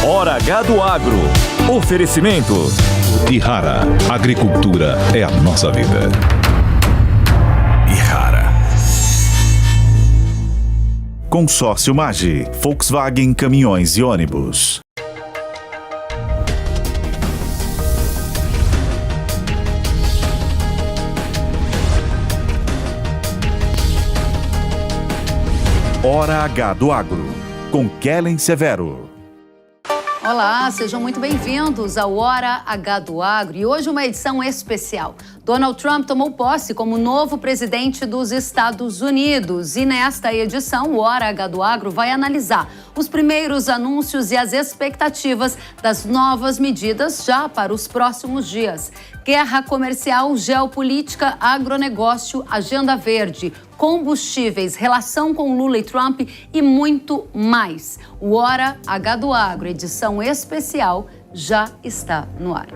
Hora H do Agro. Oferecimento Ihara. Agricultura é a nossa vida. Ihara. Consórcio Magi, Volkswagen Caminhões e Ônibus. Hora H do Agro, com Kellen Severo. Olá, sejam muito bem-vindos ao Hora H do Agro e hoje uma edição especial. Donald Trump tomou posse como novo presidente dos Estados Unidos e nesta edição o Hora H do Agro vai analisar os primeiros anúncios e as expectativas das novas medidas já para os próximos dias. Guerra comercial, geopolítica, agronegócio, agenda verde, combustíveis, relação com Lula e Trump e muito mais. O Hora H do Agro, edição especial, já está no ar.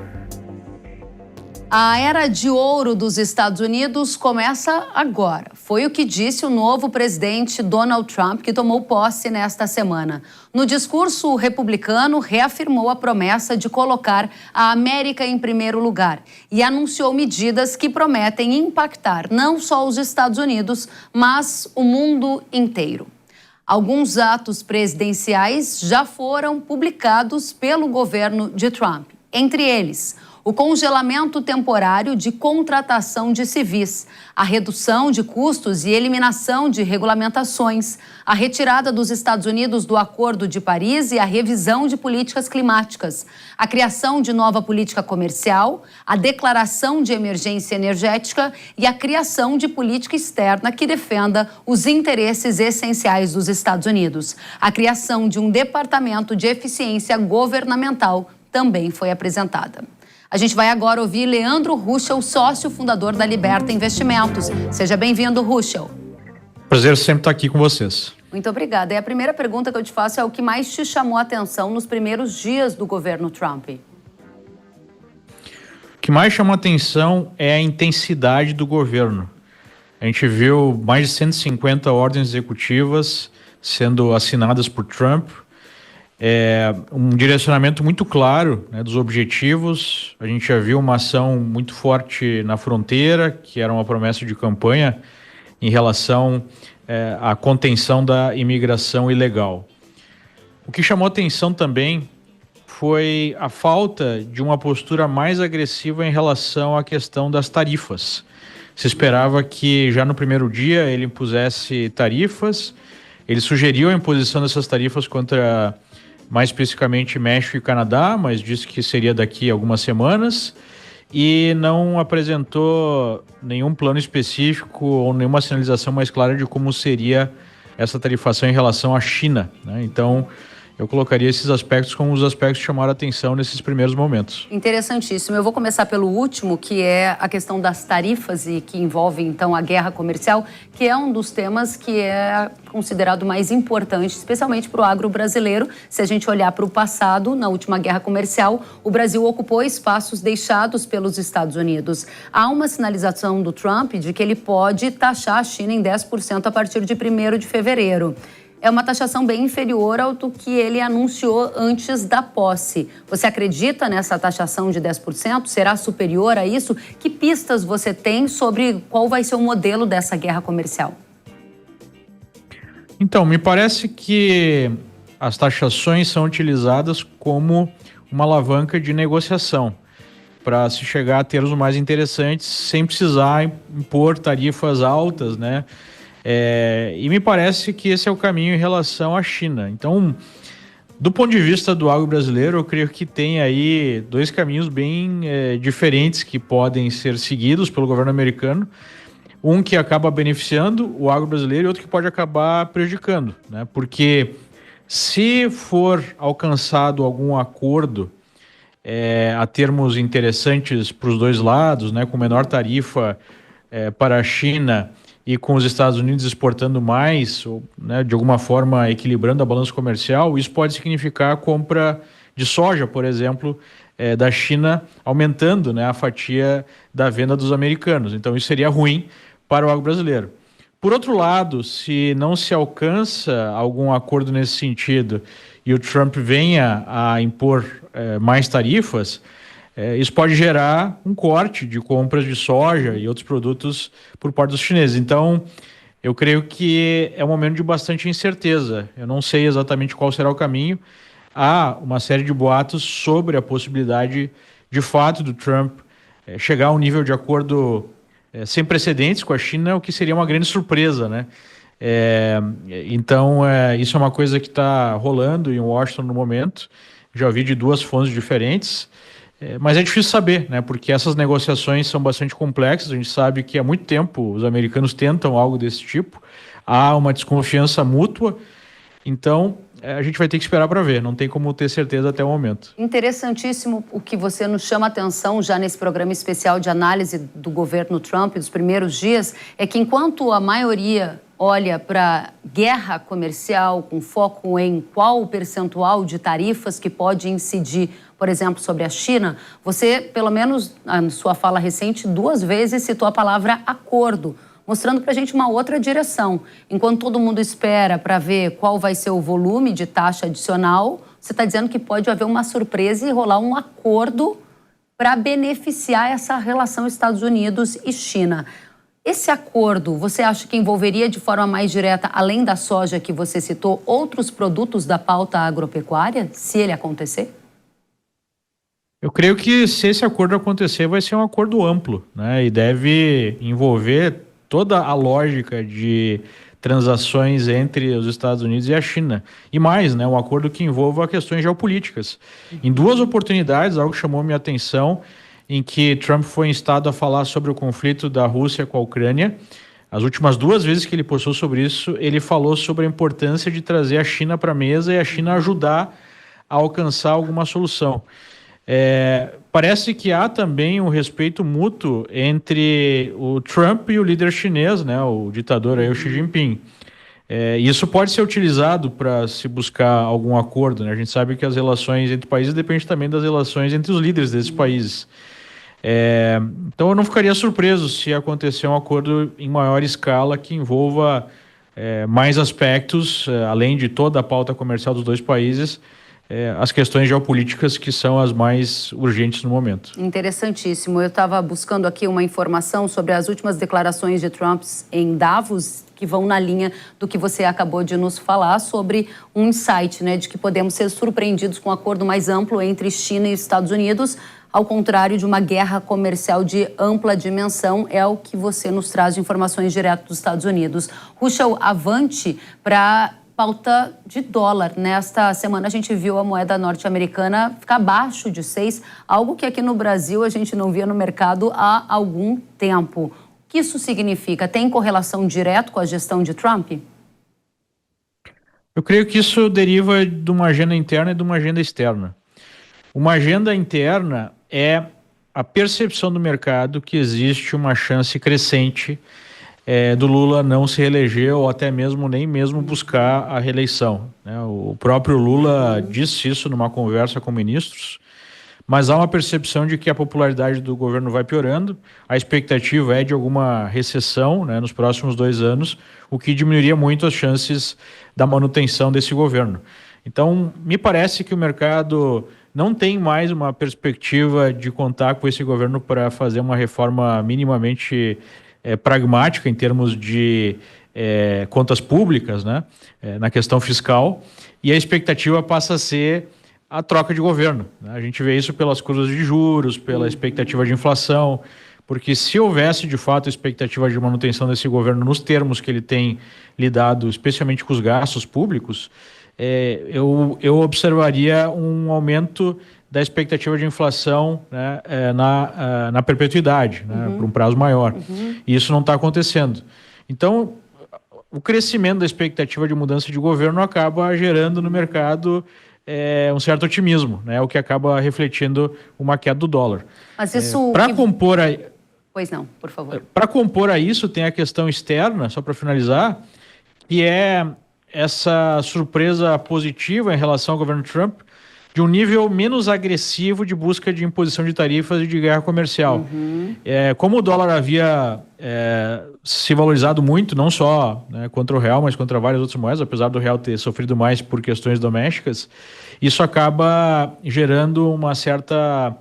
A era de ouro dos Estados Unidos começa agora. Foi o que disse o novo presidente Donald Trump, que tomou posse nesta semana. No discurso republicano, reafirmou a promessa de colocar a América em primeiro lugar e anunciou medidas que prometem impactar não só os Estados Unidos, mas o mundo inteiro. Alguns atos presidenciais já foram publicados pelo governo de Trump. Entre eles, o congelamento temporário de contratação de civis, a redução de custos e eliminação de regulamentações, a retirada dos Estados Unidos do Acordo de Paris e a revisão de políticas climáticas, a criação de nova política comercial, a declaração de emergência energética e a criação de política externa que defenda os interesses essenciais dos Estados Unidos. A criação de um departamento de eficiência governamental também foi apresentada. A gente vai agora ouvir Leandro Ruschel, sócio fundador da Liberta Investimentos. Seja bem-vindo, Ruschel. Prazer sempre estar aqui com vocês. Muito obrigada. E a primeira pergunta que eu te faço é o que mais te chamou a atenção nos primeiros dias do governo Trump? O que mais chamou a atenção é a intensidade do governo. A gente viu mais de 150 ordens executivas sendo assinadas por Trump. Um direcionamento muito claro, né, dos objetivos. A gente já viu uma ação muito forte na fronteira, que era uma promessa de campanha em relação à contenção da imigração ilegal. O que chamou atenção também foi a falta de uma postura mais agressiva em relação à questão das tarifas. Se esperava que já no primeiro dia ele impusesse tarifas, ele sugeriu a imposição dessas tarifas contra mais especificamente México e Canadá, mas disse que seria daqui a algumas semanas e não apresentou nenhum plano específico ou nenhuma sinalização mais clara de como seria essa tarifação em relação à China, né? Então, eu colocaria esses aspectos como os aspectos que chamaram a atenção nesses primeiros momentos. Interessantíssimo. Eu vou começar pelo último, que é a questão das tarifas e que envolve, então, a guerra comercial, que é um dos temas que é considerado mais importante, especialmente para o agro brasileiro. Se a gente olhar para o passado, na última guerra comercial, o Brasil ocupou espaços deixados pelos Estados Unidos. Há uma sinalização do Trump de que ele pode taxar a China em 10% a partir de 1º de fevereiro. É uma taxação bem inferior ao do que ele anunciou antes da posse. Você acredita nessa taxação de 10%? Será superior a isso? Que pistas você tem sobre qual vai ser o modelo dessa guerra comercial? Então, me parece que as taxações são utilizadas como uma alavanca de negociação para se chegar a termos mais interessantes sem precisar impor tarifas altas, né? E me parece que esse é o caminho em relação à China. Então, do ponto de vista do agro brasileiro, eu creio que tem aí dois caminhos bem diferentes que podem ser seguidos pelo governo americano. Um que acaba beneficiando o agro brasileiro e outro que pode acabar prejudicando, né? Porque se for alcançado algum acordo a termos interessantes para os dois lados, né, com menor tarifa para a China e com os Estados Unidos exportando mais, ou, né, de alguma forma equilibrando a balança comercial, isso pode significar a compra de soja, por exemplo, da China, aumentando, né, a fatia da venda dos americanos. Então isso seria ruim para o agro brasileiro. Por outro lado, se não se alcança algum acordo nesse sentido e o Trump venha a impor mais tarifas, isso pode gerar um corte de compras de soja e outros produtos por parte dos chineses. Então, eu creio que é um momento de bastante incerteza. Eu não sei exatamente qual será o caminho. Há uma série de boatos sobre a possibilidade, de fato, do Trump chegar a um nível de acordo sem precedentes com a China, o que seria uma grande surpresa, né? Então, isso é uma coisa que está rolando em Washington no momento. Já ouvi de duas fontes diferentes, mas é difícil saber, né? Porque essas negociações são bastante complexas. A gente sabe que há muito tempo os americanos tentam algo desse tipo. Há uma desconfiança mútua. Então, a gente vai ter que esperar para ver. Não tem como ter certeza até o momento. Interessantíssimo o que você nos chama a atenção já nesse programa especial de análise do governo Trump dos primeiros dias, é que enquanto a maioria olha para guerra comercial com foco em qual o percentual de tarifas que pode incidir, por exemplo, sobre a China, você, pelo menos na sua fala recente, 2 vezes citou a palavra acordo, mostrando para a gente uma outra direção. Enquanto todo mundo espera para ver qual vai ser o volume de taxa adicional, você está dizendo que pode haver uma surpresa e rolar um acordo para beneficiar essa relação Estados Unidos e China. Esse acordo, você acha que envolveria de forma mais direta, além da soja que você citou, outros produtos da pauta agropecuária, se ele acontecer? Eu creio que se esse acordo acontecer, vai ser um acordo amplo, né? E deve envolver toda a lógica de transações entre os Estados Unidos e a China. E mais, né? Um acordo que envolva questões geopolíticas. Em 2 oportunidades, algo chamou minha atenção, em que Trump foi instado a falar sobre o conflito da Rússia com a Ucrânia. As últimas 2 vezes que ele postou sobre isso, ele falou sobre a importância de trazer a China para a mesa e a China ajudar a alcançar alguma solução. Parece que há também um respeito mútuo entre o Trump e o líder chinês, né, o ditador aí, o Xi Jinping. Isso pode ser utilizado para se buscar algum acordo, né? A gente sabe que as relações entre países dependem também das relações entre os líderes desses países. Então eu não ficaria surpreso se acontecer um acordo em maior escala que envolva mais aspectos, além de toda a pauta comercial dos 2 países, as questões geopolíticas que são as mais urgentes no momento. Interessantíssimo. Eu estava buscando aqui uma informação sobre as últimas declarações de Trump em Davos, que vão na linha do que você acabou de nos falar sobre um insight, né, de que podemos ser surpreendidos com um acordo mais amplo entre China e Estados Unidos, ao contrário de uma guerra comercial de ampla dimensão, é o que você nos traz de informações direto dos Estados Unidos. Ruschel, avante para pauta de dólar. Nesta semana a gente viu a moeda norte-americana ficar abaixo de 6, algo que aqui no Brasil a gente não via no mercado há algum tempo. O que isso significa? Tem correlação direta com a gestão de Trump? Eu creio que isso deriva de uma agenda interna e de uma agenda externa. Uma agenda interna é a percepção do mercado que existe uma chance crescente do Lula não se reeleger ou até mesmo nem mesmo buscar a reeleição, né? O próprio Lula disse isso numa conversa com ministros, mas há uma percepção de que a popularidade do governo vai piorando, a expectativa é de alguma recessão, né, nos próximos 2 anos, o que diminuiria muito as chances da manutenção desse governo. Então, me parece que o mercado não tem mais uma perspectiva de contar com esse governo para fazer uma reforma minimamente pragmática em termos de contas públicas, né, na questão fiscal, e a expectativa passa a ser a troca de governo, né? A gente vê isso pelas curvas de juros, pela expectativa de inflação, porque se houvesse de fato a expectativa de manutenção desse governo nos termos que ele tem lidado, especialmente com os gastos públicos, eu observaria um aumento da expectativa de inflação, né, na perpetuidade, né, por um prazo maior. E isso não está acontecendo. Então, o crescimento da expectativa de mudança de governo acaba gerando no mercado um certo otimismo, né, o que acaba refletindo uma queda do dólar. Mas isso... Para compor a... Pois não, por favor. Para compor a isso, tem a questão externa, só para finalizar, que é essa surpresa positiva em relação ao governo Trump de um nível menos agressivo de busca de imposição de tarifas e de guerra comercial. Como o dólar havia se valorizado muito, não só, né, contra o real, mas contra várias outras moedas, apesar do real ter sofrido mais por questões domésticas, isso acaba gerando uma certa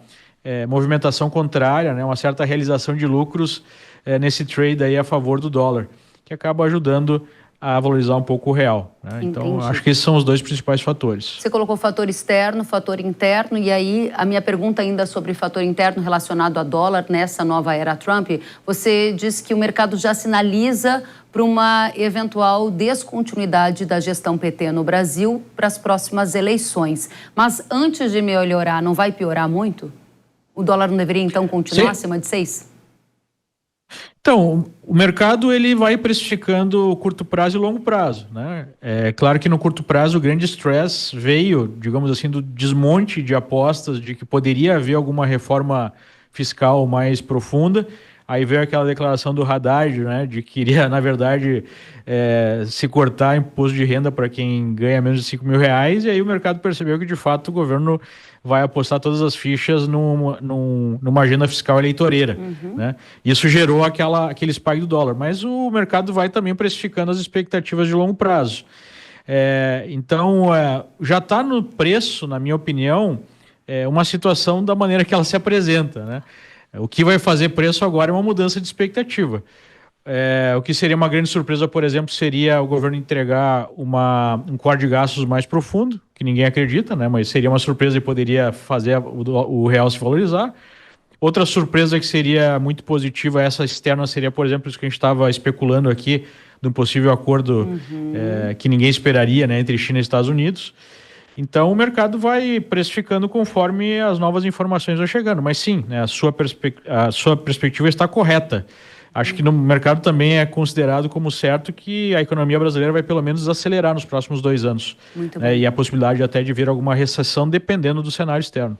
movimentação contrária, né, uma certa realização de lucros nesse trade aí a favor do dólar, que acaba ajudando a valorizar um pouco o real, né? Então, acho que esses são os dois principais fatores. Você colocou fator externo, fator interno, e aí a minha pergunta ainda sobre fator interno relacionado a dólar nessa nova era Trump, você diz que o mercado já sinaliza para uma eventual descontinuidade da gestão PT no Brasil para as próximas eleições. Mas antes de melhorar, não vai piorar muito? O dólar não deveria então continuar acima de 6? Então, o mercado ele vai precificando curto prazo e longo prazo, né? É claro que no curto prazo o grande stress veio, digamos assim, do desmonte de apostas de que poderia haver alguma reforma fiscal mais profunda. Aí veio aquela declaração do Haddad, né, de que iria, na verdade, se cortar imposto de renda para quem ganha menos de R$5.000, e aí o mercado percebeu que, de fato, o governo vai apostar todas as fichas numa agenda fiscal eleitoreira, né? Isso gerou aquele spike do dólar, mas o mercado vai também precificando as expectativas de longo prazo. Então, já está no preço, na minha opinião, uma situação da maneira que ela se apresenta, né? O que vai fazer preço agora é uma mudança de expectativa. O que seria uma grande surpresa, por exemplo, seria o governo entregar um corte de gastos mais profundo, que ninguém acredita, né? Mas seria uma surpresa e poderia fazer o real se valorizar. Outra surpresa que seria muito positiva, essa externa, seria, por exemplo, isso que a gente estava especulando aqui, de um possível acordo que ninguém esperaria, né, entre China e Estados Unidos. Então, o mercado vai precificando conforme as novas informações vão chegando. Mas sim, né, a sua perspectiva está correta. Acho que no mercado também é considerado como certo que a economia brasileira vai pelo menos desacelerar nos próximos 2 anos. Muito bem. E a possibilidade até de vir alguma recessão dependendo do cenário externo.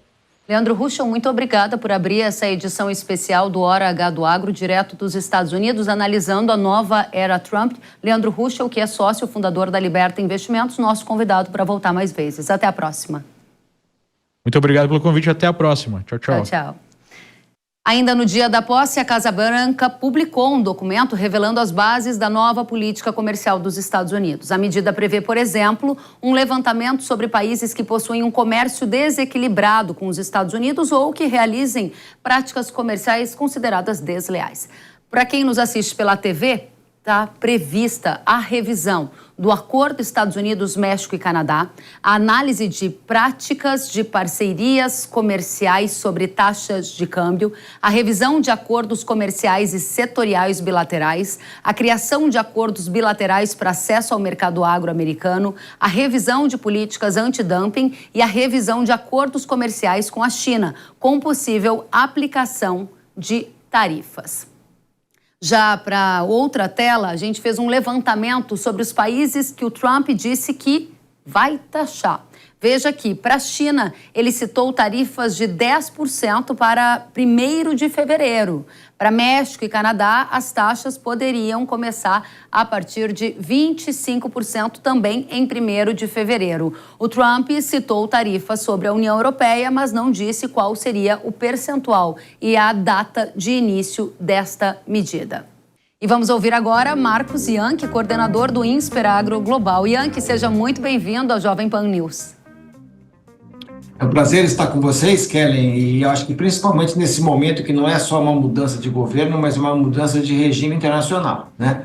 Leandro Ruschel, muito obrigada por abrir essa edição especial do Hora H do Agro, direto dos Estados Unidos, analisando a nova era Trump. Leandro Ruschel, que é sócio fundador da Liberta Investimentos, nosso convidado para voltar mais vezes. Até a próxima. Muito obrigado pelo convite. Até a próxima. Tchau, tchau. Tchau, tchau. Ainda no dia da posse, a Casa Branca publicou um documento revelando as bases da nova política comercial dos Estados Unidos. A medida prevê, por exemplo, um levantamento sobre países que possuem um comércio desequilibrado com os Estados Unidos ou que realizem práticas comerciais consideradas desleais. Para quem nos assiste pela TV, está prevista a revisão do Acordo Estados Unidos, México e Canadá, a análise de práticas de parcerias comerciais sobre taxas de câmbio, a revisão de acordos comerciais e setoriais bilaterais, a criação de acordos bilaterais para acesso ao mercado agro-americano, a revisão de políticas antidumping e a revisão de acordos comerciais com a China, com possível aplicação de tarifas. Já para outra tela, a gente fez um levantamento sobre os países que o Trump disse que vai taxar. Veja aqui, para a China, ele citou tarifas de 10% para 1º de fevereiro. Para México e Canadá, as taxas poderiam começar a partir de 25% também em 1º de fevereiro. O Trump citou tarifas sobre a União Europeia, mas não disse qual seria o percentual e a data de início desta medida. E vamos ouvir agora Marcos Yankee, coordenador do INSPER Agro Global. Yankee, seja muito bem-vindo ao Jovem Pan News. É um prazer estar com vocês, Kellen, e acho que principalmente nesse momento que não é só uma mudança de governo, mas uma mudança de regime internacional, né?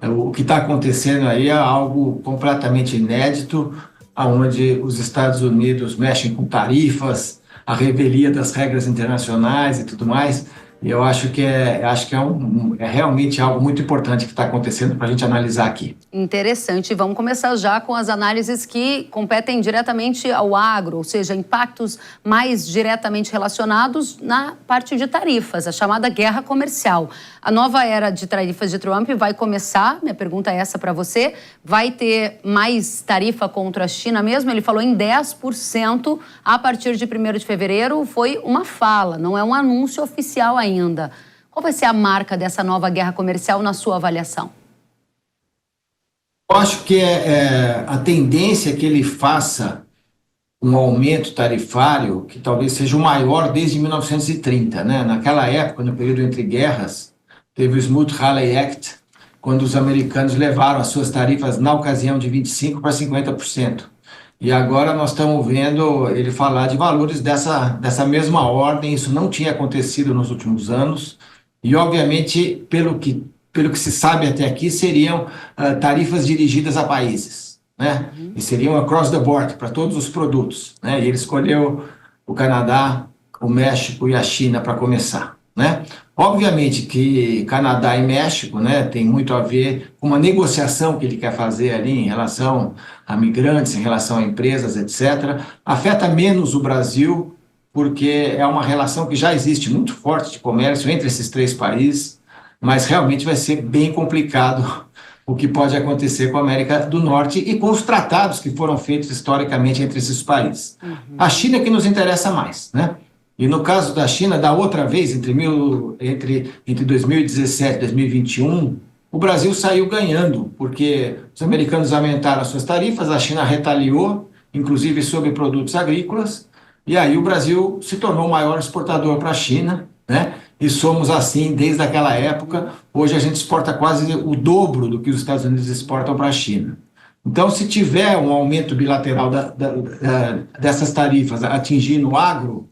O que está acontecendo aí é algo completamente inédito, onde os Estados Unidos mexem com tarifas, a revelia das regras internacionais e tudo mais. E eu acho que é realmente algo muito importante que está acontecendo para a gente analisar aqui. Interessante. Vamos começar já com as análises que competem diretamente ao agro, ou seja, impactos mais diretamente relacionados na parte de tarifas, a chamada guerra comercial. A nova era de tarifas de Trump vai começar, minha pergunta é essa para você, vai ter mais tarifa contra a China mesmo? Ele falou em 10% a partir de 1º de fevereiro, foi uma fala, não é um anúncio oficial ainda. Qual vai ser a marca dessa nova guerra comercial na sua avaliação? Eu acho que a tendência é que ele faça um aumento tarifário que talvez seja o maior desde 1930, né? Naquela época, no período entre guerras, teve o Smoot-Hawley Act, quando os americanos levaram as suas tarifas, na ocasião, de 25% para 50%. E agora nós estamos vendo ele falar de valores dessa mesma ordem. Isso não tinha acontecido nos últimos anos. E, obviamente, pelo que se sabe até aqui, seriam tarifas dirigidas a países, né? E seriam across the board, para todos os produtos, né? E ele escolheu o Canadá, o México e a China para começar, né? Obviamente que Canadá e México, né, tem muito a ver com uma negociação que ele quer fazer ali em relação a migrantes, em relação a empresas, etc. Afeta menos o Brasil, porque é uma relação que já existe muito forte de comércio entre esses três países, mas realmente vai ser bem complicado o que pode acontecer com a América do Norte e com os tratados que foram feitos historicamente entre esses países. A China é que nos interessa mais, né? E no caso da China, da outra vez, entre 2017 e 2021, o Brasil saiu ganhando, porque os americanos aumentaram as suas tarifas, a China retaliou, inclusive sobre produtos agrícolas, e aí o Brasil se tornou o maior exportador para a China, né? E somos assim desde aquela época. Hoje a gente exporta quase o dobro do que os Estados Unidos exportam para a China. Então, se tiver um aumento bilateral dessas tarifas atingindo o agro,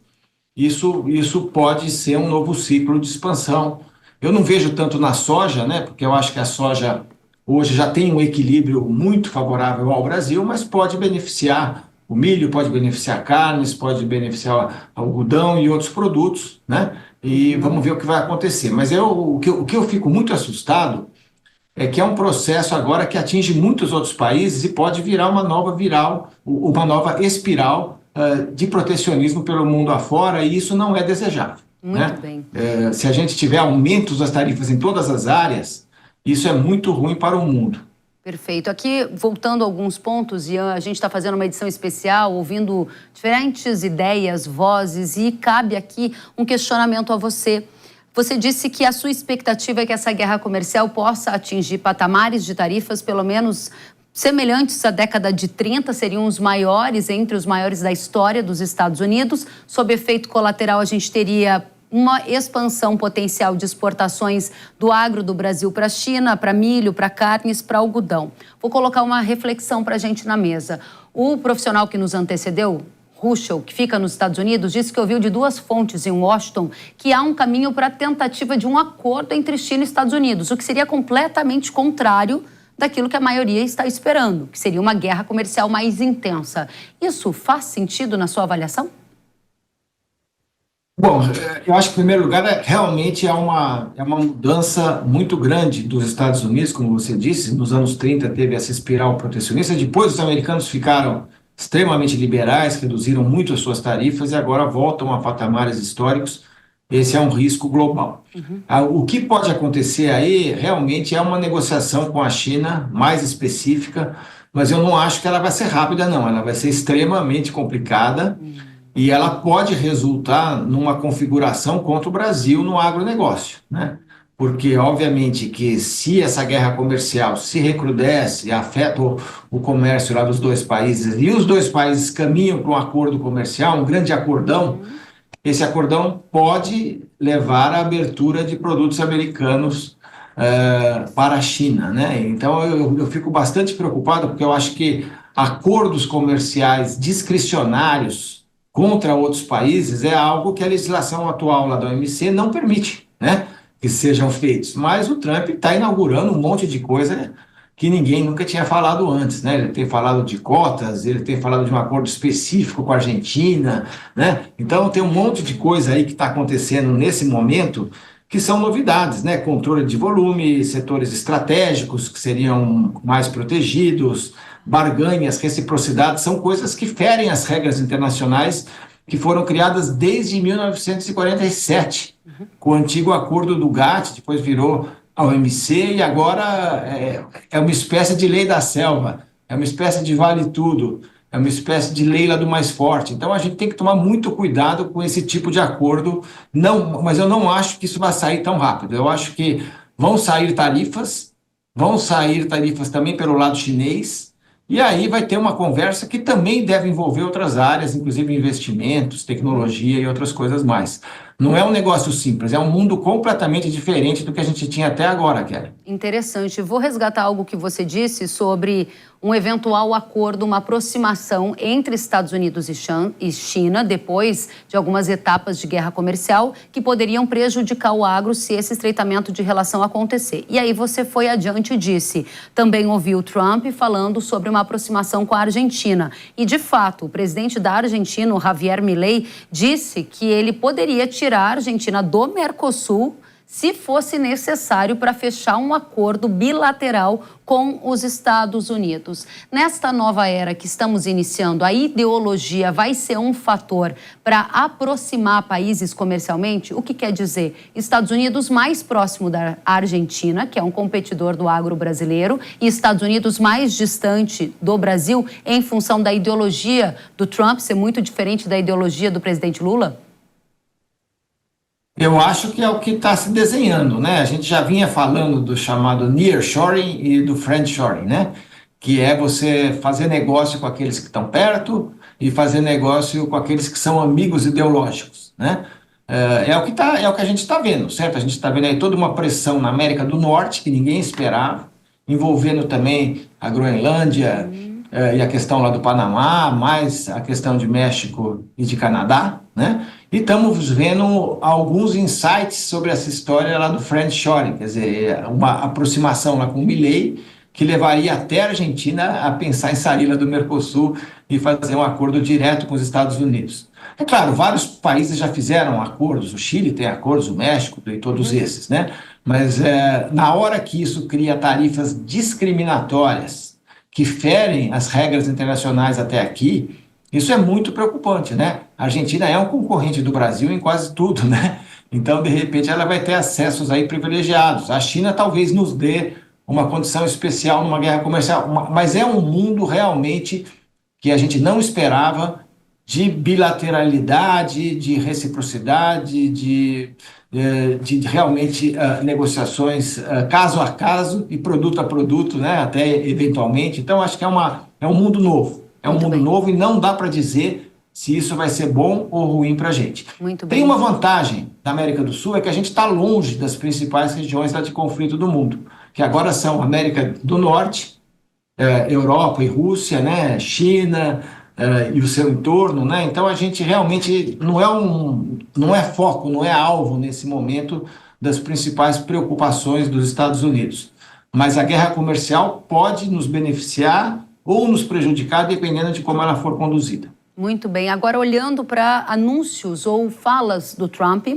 isso pode ser um novo ciclo de expansão. Eu não vejo tanto na soja, né, porque eu acho que a soja hoje já tem um equilíbrio muito favorável ao Brasil, mas pode beneficiar o milho, pode beneficiar carnes, pode beneficiar algodão e outros produtos, né? E vamos ver o que vai acontecer. Mas o que eu fico muito assustado é que é um processo agora que atinge muitos outros países e pode virar uma nova espiral de protecionismo pelo mundo afora, e isso não é desejável. Muito bem. Se a gente tiver aumentos das tarifas em todas as áreas, isso é muito ruim para o mundo. Perfeito. Aqui, voltando a alguns pontos, Ian, a gente está fazendo uma edição especial, ouvindo diferentes ideias, vozes, e cabe aqui um questionamento a você. Você disse que a sua expectativa é que essa guerra comercial possa atingir patamares de tarifas, pelo menos semelhantes à década de 30, seriam os maiores, entre os maiores da história dos Estados Unidos. Sob efeito colateral, a gente teria uma expansão potencial de exportações do agro do Brasil para a China, para milho, para carnes, para algodão. Vou colocar uma reflexão para a gente na mesa. O profissional que nos antecedeu, Ruschel, que fica nos Estados Unidos, disse que ouviu de duas fontes em Washington que há um caminho para a tentativa de um acordo entre China e Estados Unidos, o que seria completamente contrário daquilo que a maioria está esperando, que seria uma guerra comercial mais intensa. Isso faz sentido na sua avaliação? Bom, eu acho que, em primeiro lugar, realmente é uma mudança muito grande dos Estados Unidos, como você disse. Nos anos 30 teve essa espiral protecionista, depois os americanos ficaram extremamente liberais, reduziram muito as suas tarifas e agora voltam a patamares históricos. Esse é um risco global. O que pode acontecer aí realmente é uma negociação com a China mais específica, mas eu não acho que ela vai ser rápida, não. Ela vai ser extremamente complicada e ela pode resultar numa configuração contra o Brasil no agronegócio, né? Porque, obviamente, que se essa guerra comercial se recrudesce e afeta o comércio lá dos dois países, e os dois países caminham para um acordo comercial, um grande acordão, esse acordão pode levar à abertura de produtos americanos para a China, né? Então, eu fico bastante preocupado, porque eu acho que acordos comerciais discricionários contra outros países é algo que a legislação atual lá da OMC não permite, né, que sejam feitos. Mas o Trump está inaugurando um monte de coisa que ninguém nunca tinha falado antes, né? Ele tem falado de cotas, ele tem falado de um acordo específico com a Argentina, né? Então tem um monte de coisa aí que está acontecendo nesse momento que são novidades, né? Controle de volume, setores estratégicos que seriam mais protegidos, barganhas, reciprocidade, são coisas que ferem as regras internacionais que foram criadas desde 1947, com o antigo acordo do GATT, depois virou a OMC, e agora é uma espécie de lei da selva, é uma espécie de vale tudo, é uma espécie de lei lá do mais forte. Então a gente tem que tomar muito cuidado com esse tipo de acordo, mas eu não acho que isso vai sair tão rápido. Eu acho que vão sair tarifas também pelo lado chinês, E aí vai ter uma conversa que também deve envolver outras áreas, inclusive investimentos, tecnologia e outras coisas mais. Não é um negócio simples, é um mundo completamente diferente do que a gente tinha até agora, Kelly. Interessante. Vou resgatar algo que você disse sobre um eventual acordo, uma aproximação entre Estados Unidos e China, depois de algumas etapas de guerra comercial, que poderiam prejudicar o agro se esse estreitamento de relação acontecer. E aí você foi adiante e disse, também ouviu Trump falando sobre uma aproximação com a Argentina. E, de fato, o presidente da Argentina, o Javier Milei, disse que ele poderia tirar a Argentina do Mercosul se fosse necessário para fechar um acordo bilateral com os Estados Unidos. Nesta nova era que estamos iniciando, a ideologia vai ser um fator para aproximar países comercialmente? O que quer dizer? Estados Unidos mais próximo da Argentina, que é um competidor do agro brasileiro, e Estados Unidos mais distante do Brasil, em função da ideologia do Trump ser muito diferente da ideologia do presidente Lula? Eu acho que é o que está se desenhando, né? A gente já vinha falando do chamado nearshoring e do friendshoring, né? Que é você fazer negócio com aqueles que estão perto e fazer negócio com aqueles que são amigos ideológicos, né? É o que a gente está vendo, certo? A gente está vendo aí toda uma pressão na América do Norte que ninguém esperava, envolvendo também a Groenlândia e a questão lá do Panamá, mais a questão de México e de Canadá, né? E estamos vendo alguns insights sobre essa história lá do friendshoring, quer dizer, uma aproximação lá com o Milei, que levaria até a Argentina a pensar em sair lá do Mercosul e fazer um acordo direto com os Estados Unidos. É claro, vários países já fizeram acordos, o Chile tem acordos, o México e todos esses, né? Mas na hora que isso cria tarifas discriminatórias que ferem as regras internacionais até aqui, isso é muito preocupante, né? A Argentina é um concorrente do Brasil em quase tudo, né? Então, de repente, ela vai ter acessos aí privilegiados. A China talvez nos dê uma condição especial numa guerra comercial, mas é um mundo realmente que a gente não esperava, de bilateralidade, de reciprocidade, de realmente negociações caso a caso e produto a produto, né? Até eventualmente. Então, acho que é um mundo novo. É um mundo novo e não dá para dizer se isso vai ser bom ou ruim para a gente. Tem uma vantagem da América do Sul, é que a gente está longe das principais regiões de conflito do mundo, que agora são América do Norte, Europa e Rússia, né, China e o seu entorno, né? Então a gente realmente não é foco, não é alvo nesse momento das principais preocupações dos Estados Unidos. Mas a guerra comercial pode nos beneficiar ou nos prejudicar, dependendo de como ela for conduzida. Muito bem. Agora, olhando para anúncios ou falas do Trump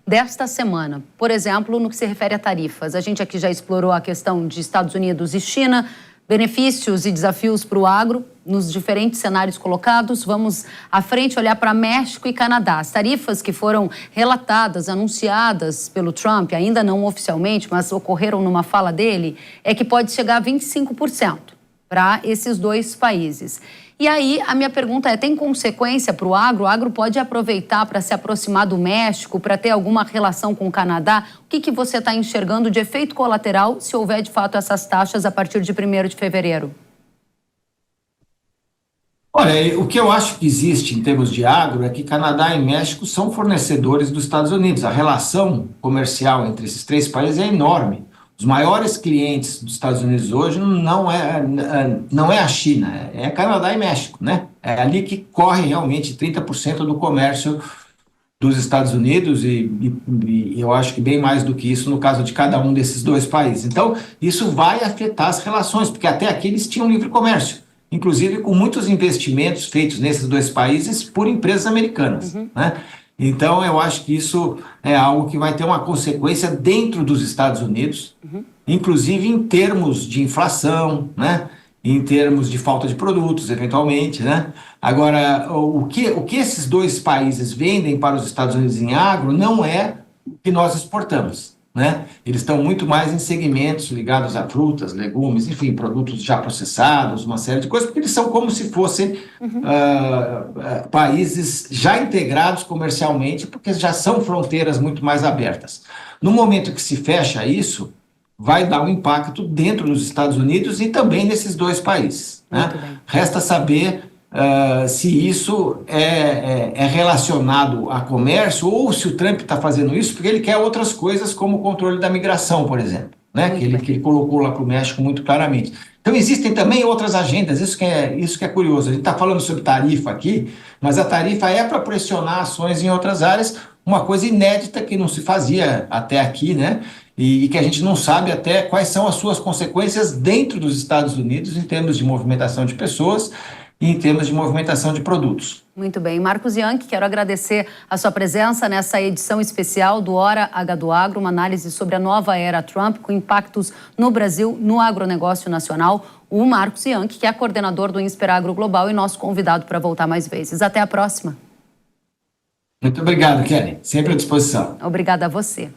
desta semana, por exemplo, no que se refere a tarifas. A gente aqui já explorou a questão de Estados Unidos e China, benefícios e desafios para o agro nos diferentes cenários colocados. Vamos à frente olhar para México e Canadá. As tarifas que foram relatadas, anunciadas pelo Trump, ainda não oficialmente, mas ocorreram numa fala dele, é que pode chegar a 25%. Para esses dois países. E aí, a minha pergunta é, tem consequência para o agro? O agro pode aproveitar para se aproximar do México, para ter alguma relação com o Canadá? O que você está enxergando de efeito colateral se houver, de fato, essas taxas a partir de 1º de fevereiro? Olha, o que eu acho que existe em termos de agro é que Canadá e México são fornecedores dos Estados Unidos. A relação comercial entre esses três países é enorme. Os maiores clientes dos Estados Unidos hoje não é a China, é Canadá e México, né? É ali que corre realmente 30% do comércio dos Estados Unidos e eu acho que bem mais do que isso no caso de cada um desses dois países. Então, isso vai afetar as relações, porque até aqui eles tinham livre comércio, inclusive com muitos investimentos feitos nesses dois países por empresas americanas, né? Então, eu acho que isso é algo que vai ter uma consequência dentro dos Estados Unidos, inclusive em termos de inflação, né? Em termos de falta de produtos, eventualmente, né? Agora, o que esses dois países vendem para os Estados Unidos em agro não é o que nós exportamos, né? Eles estão muito mais em segmentos ligados a frutas, legumes, enfim, produtos já processados, uma série de coisas, porque eles são como se fossem países já integrados comercialmente, porque já são fronteiras muito mais abertas. No momento que se fecha isso, vai dar um impacto dentro dos Estados Unidos e também nesses dois países, né? Resta saber se isso é relacionado a comércio ou se o Trump está fazendo isso porque ele quer outras coisas como o controle da migração, por exemplo, né? Que ele colocou lá para o México muito claramente. Então existem também outras agendas, isso que é curioso. A gente está falando sobre tarifa aqui, mas a tarifa é para pressionar ações em outras áreas, uma coisa inédita que não se fazia até aqui, né? E que a gente não sabe até quais são as suas consequências dentro dos Estados Unidos em termos de movimentação de pessoas e em termos de movimentação de produtos. Muito bem. Marcos Ianchi, quero agradecer a sua presença nessa edição especial do Hora H do Agro, uma análise sobre a nova era Trump com impactos no Brasil, no agronegócio nacional. O Marcos Ianchi, que é coordenador do Insperagro Global e nosso convidado para voltar mais vezes. Até a próxima. Muito obrigado, Kelly. Sempre à disposição. Obrigada a você.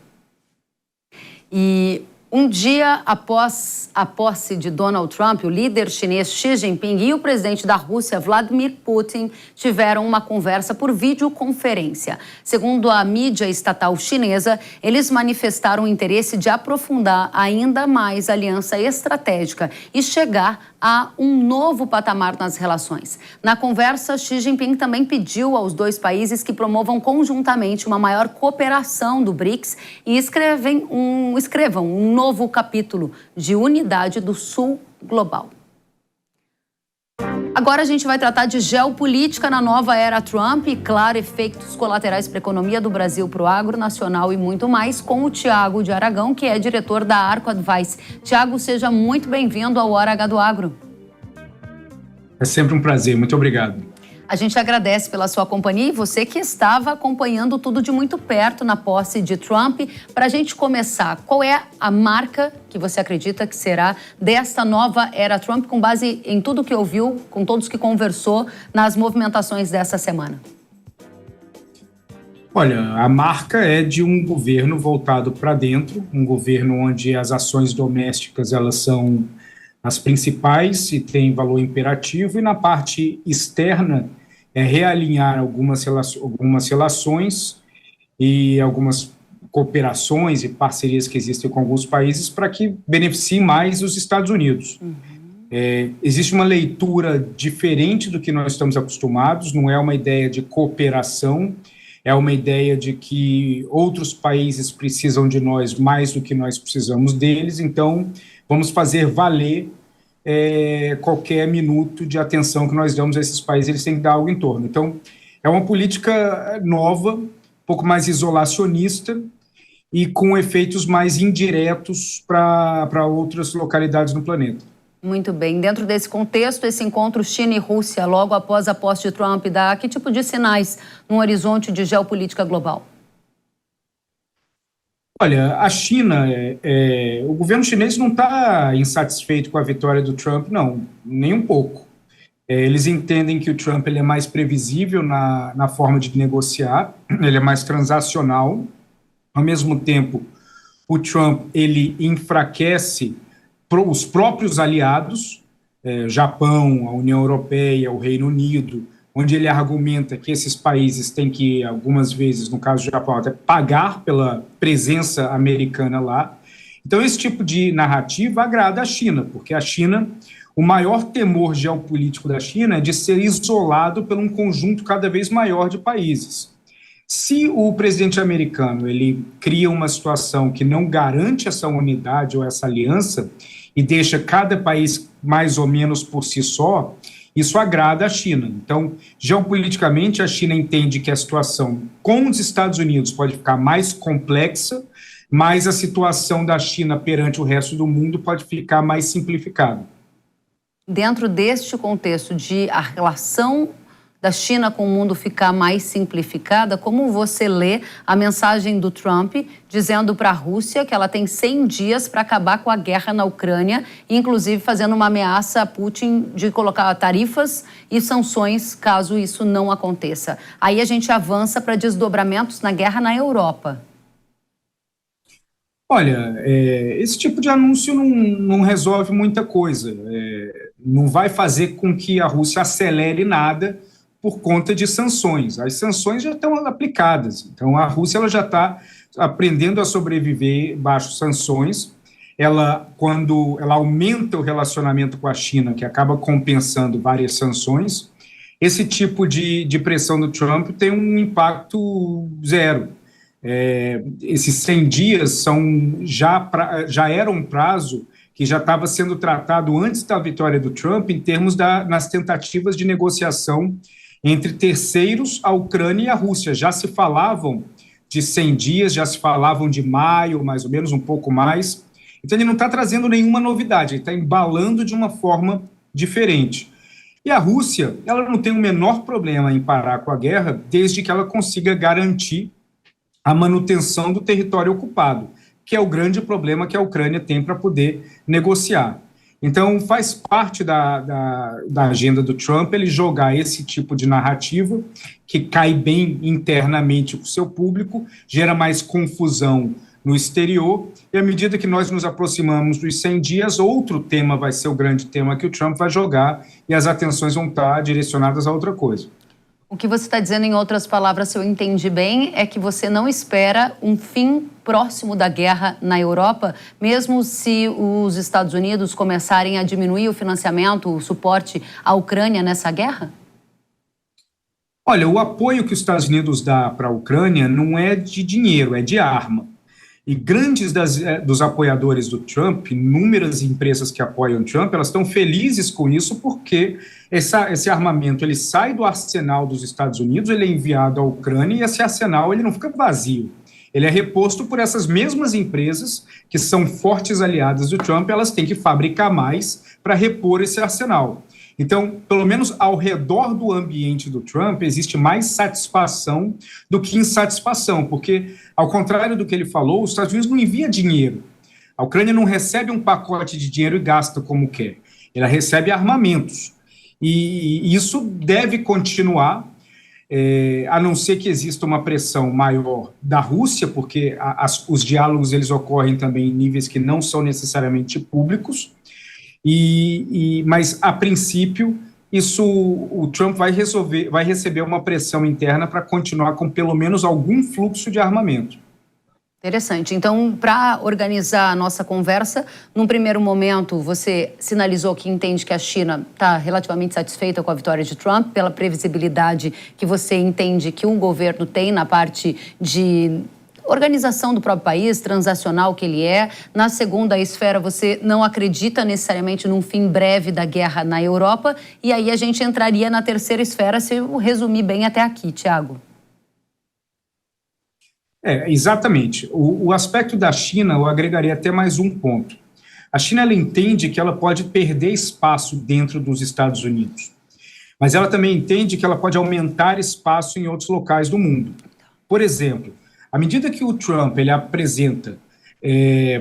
E um dia após a posse de Donald Trump, o líder chinês Xi Jinping e o presidente da Rússia, Vladimir Putin, tiveram uma conversa por videoconferência. Segundo a mídia estatal chinesa, eles manifestaram o interesse de aprofundar ainda mais a aliança estratégica e chegar a um novo patamar nas relações. Na conversa, Xi Jinping também pediu aos dois países que promovam conjuntamente uma maior cooperação do BRICS e escrevam um novo capítulo de unidade do Sul global. Agora a gente vai tratar de geopolítica na nova era Trump e, claro, efeitos colaterais para a economia do Brasil, para o agro nacional e muito mais, com o Tiago de Aragão, que é diretor da Arco Advice. Tiago, seja muito bem-vindo ao Hora H do Agro. É sempre um prazer, muito obrigado. A gente agradece pela sua companhia e você que estava acompanhando tudo de muito perto na posse de Trump. Para a gente começar, qual é a marca que você acredita que será desta nova era Trump, com base em tudo que ouviu, com todos que conversou nas movimentações dessa semana? Olha, a marca é de um governo voltado para dentro, um governo onde as ações domésticas elas são as principais e têm valor imperativo, e na parte externa é realinhar algumas relações e algumas cooperações e parcerias que existem com alguns países para que beneficiem mais os Estados Unidos. Existe uma leitura diferente do que nós estamos acostumados, não é uma ideia de cooperação, é uma ideia de que outros países precisam de nós mais do que nós precisamos deles, então vamos fazer valer qualquer minuto de atenção que nós damos a esses países, eles têm que dar algo em torno. Então, é uma política nova, um pouco mais isolacionista e com efeitos mais indiretos para outras localidades no planeta. Muito bem. Dentro desse contexto, esse encontro China e Rússia, logo após a posse de Trump, dá que tipo de sinais no horizonte de geopolítica global? Olha, a China, o governo chinês não está insatisfeito com a vitória do Trump, não, nem um pouco. Eles entendem que o Trump ele é mais previsível na forma de negociar, ele é mais transacional. Ao mesmo tempo, o Trump ele enfraquece os próprios aliados, Japão, a União Europeia, o Reino Unido, onde ele argumenta que esses países têm que, algumas vezes, no caso do Japão, até pagar pela presença americana lá. Então, esse tipo de narrativa agrada a China, porque a China, o maior temor geopolítico da China é de ser isolado por um conjunto cada vez maior de países. Se o presidente americano ele cria uma situação que não garante essa unidade ou essa aliança e deixa cada país mais ou menos por si só, isso agrada a China. Então, geopoliticamente, a China entende que a situação com os Estados Unidos pode ficar mais complexa, mas a situação da China perante o resto do mundo pode ficar mais simplificada. Dentro deste contexto de a relação da China com o mundo ficar mais simplificada, como você lê a mensagem do Trump dizendo para a Rússia que ela tem 100 dias para acabar com a guerra na Ucrânia, inclusive fazendo uma ameaça a Putin de colocar tarifas e sanções caso isso não aconteça. Aí a gente avança para desdobramentos na guerra na Europa. Olha, esse tipo de anúncio não resolve muita coisa. Não vai fazer com que a Rússia acelere nada por conta de sanções. As sanções já estão aplicadas. Então, a Rússia ela já está aprendendo a sobreviver baixo sanções. quando ela aumenta o relacionamento com a China, que acaba compensando várias sanções, esse tipo de pressão do Trump tem um impacto zero. Esses 100 dias já era um prazo que já estava sendo tratado antes da vitória do Trump em termos nas tentativas de negociação entre terceiros, a Ucrânia e a Rússia. Já se falavam de 100 dias, já se falavam de maio, mais ou menos, um pouco mais. Então, ele não está trazendo nenhuma novidade, ele está embalando de uma forma diferente. E a Rússia, ela não tem o menor problema em parar com a guerra, desde que ela consiga garantir a manutenção do território ocupado, que é o grande problema que a Ucrânia tem para poder negociar. Então, faz parte da agenda do Trump ele jogar esse tipo de narrativa, que cai bem internamente com o seu público, gera mais confusão no exterior, e à medida que nós nos aproximamos dos 100 dias, outro tema vai ser o grande tema que o Trump vai jogar, e as atenções vão estar direcionadas a outra coisa. O que você está dizendo, em outras palavras, se eu entendi bem, é que você não espera um fim próximo da guerra na Europa, mesmo se os Estados Unidos começarem a diminuir o financiamento, o suporte à Ucrânia nessa guerra? Olha, o apoio que os Estados Unidos dá para a Ucrânia não é de dinheiro, é de arma. E grandes dos apoiadores do Trump, inúmeras empresas que apoiam o Trump, elas estão felizes com isso porque esse armamento ele sai do arsenal dos Estados Unidos, ele é enviado à Ucrânia e esse arsenal ele não fica vazio. Ele é reposto por essas mesmas empresas que são fortes aliadas do Trump, elas têm que fabricar mais para repor esse arsenal. Então, pelo menos ao redor do ambiente do Trump, existe mais satisfação do que insatisfação, porque, ao contrário do que ele falou, os Estados Unidos não envia dinheiro. A Ucrânia não recebe um pacote de dinheiro e gasta como quer. Ela recebe armamentos. E isso deve continuar, a não ser que exista uma pressão maior da Rússia, porque os diálogos eles ocorrem também em níveis que não são necessariamente públicos. Mas, a princípio, o Trump vai receber uma pressão interna para continuar com pelo menos algum fluxo de armamento. Interessante. Então, para organizar a nossa conversa, num primeiro momento, você sinalizou que entende que a China está relativamente satisfeita com a vitória de Trump, pela previsibilidade que você entende que um governo tem na parte de organização do próprio país, transacional que ele é. Na segunda esfera, você não acredita necessariamente num fim breve da guerra na Europa. E aí a gente entraria na terceira esfera, se eu resumir bem até aqui, Tiago. Exatamente. O aspecto da China, eu agregaria até mais um ponto. A China ela entende que ela pode perder espaço dentro dos Estados Unidos, mas ela também entende que ela pode aumentar espaço em outros locais do mundo. Por exemplo, à medida que o Trump ele apresenta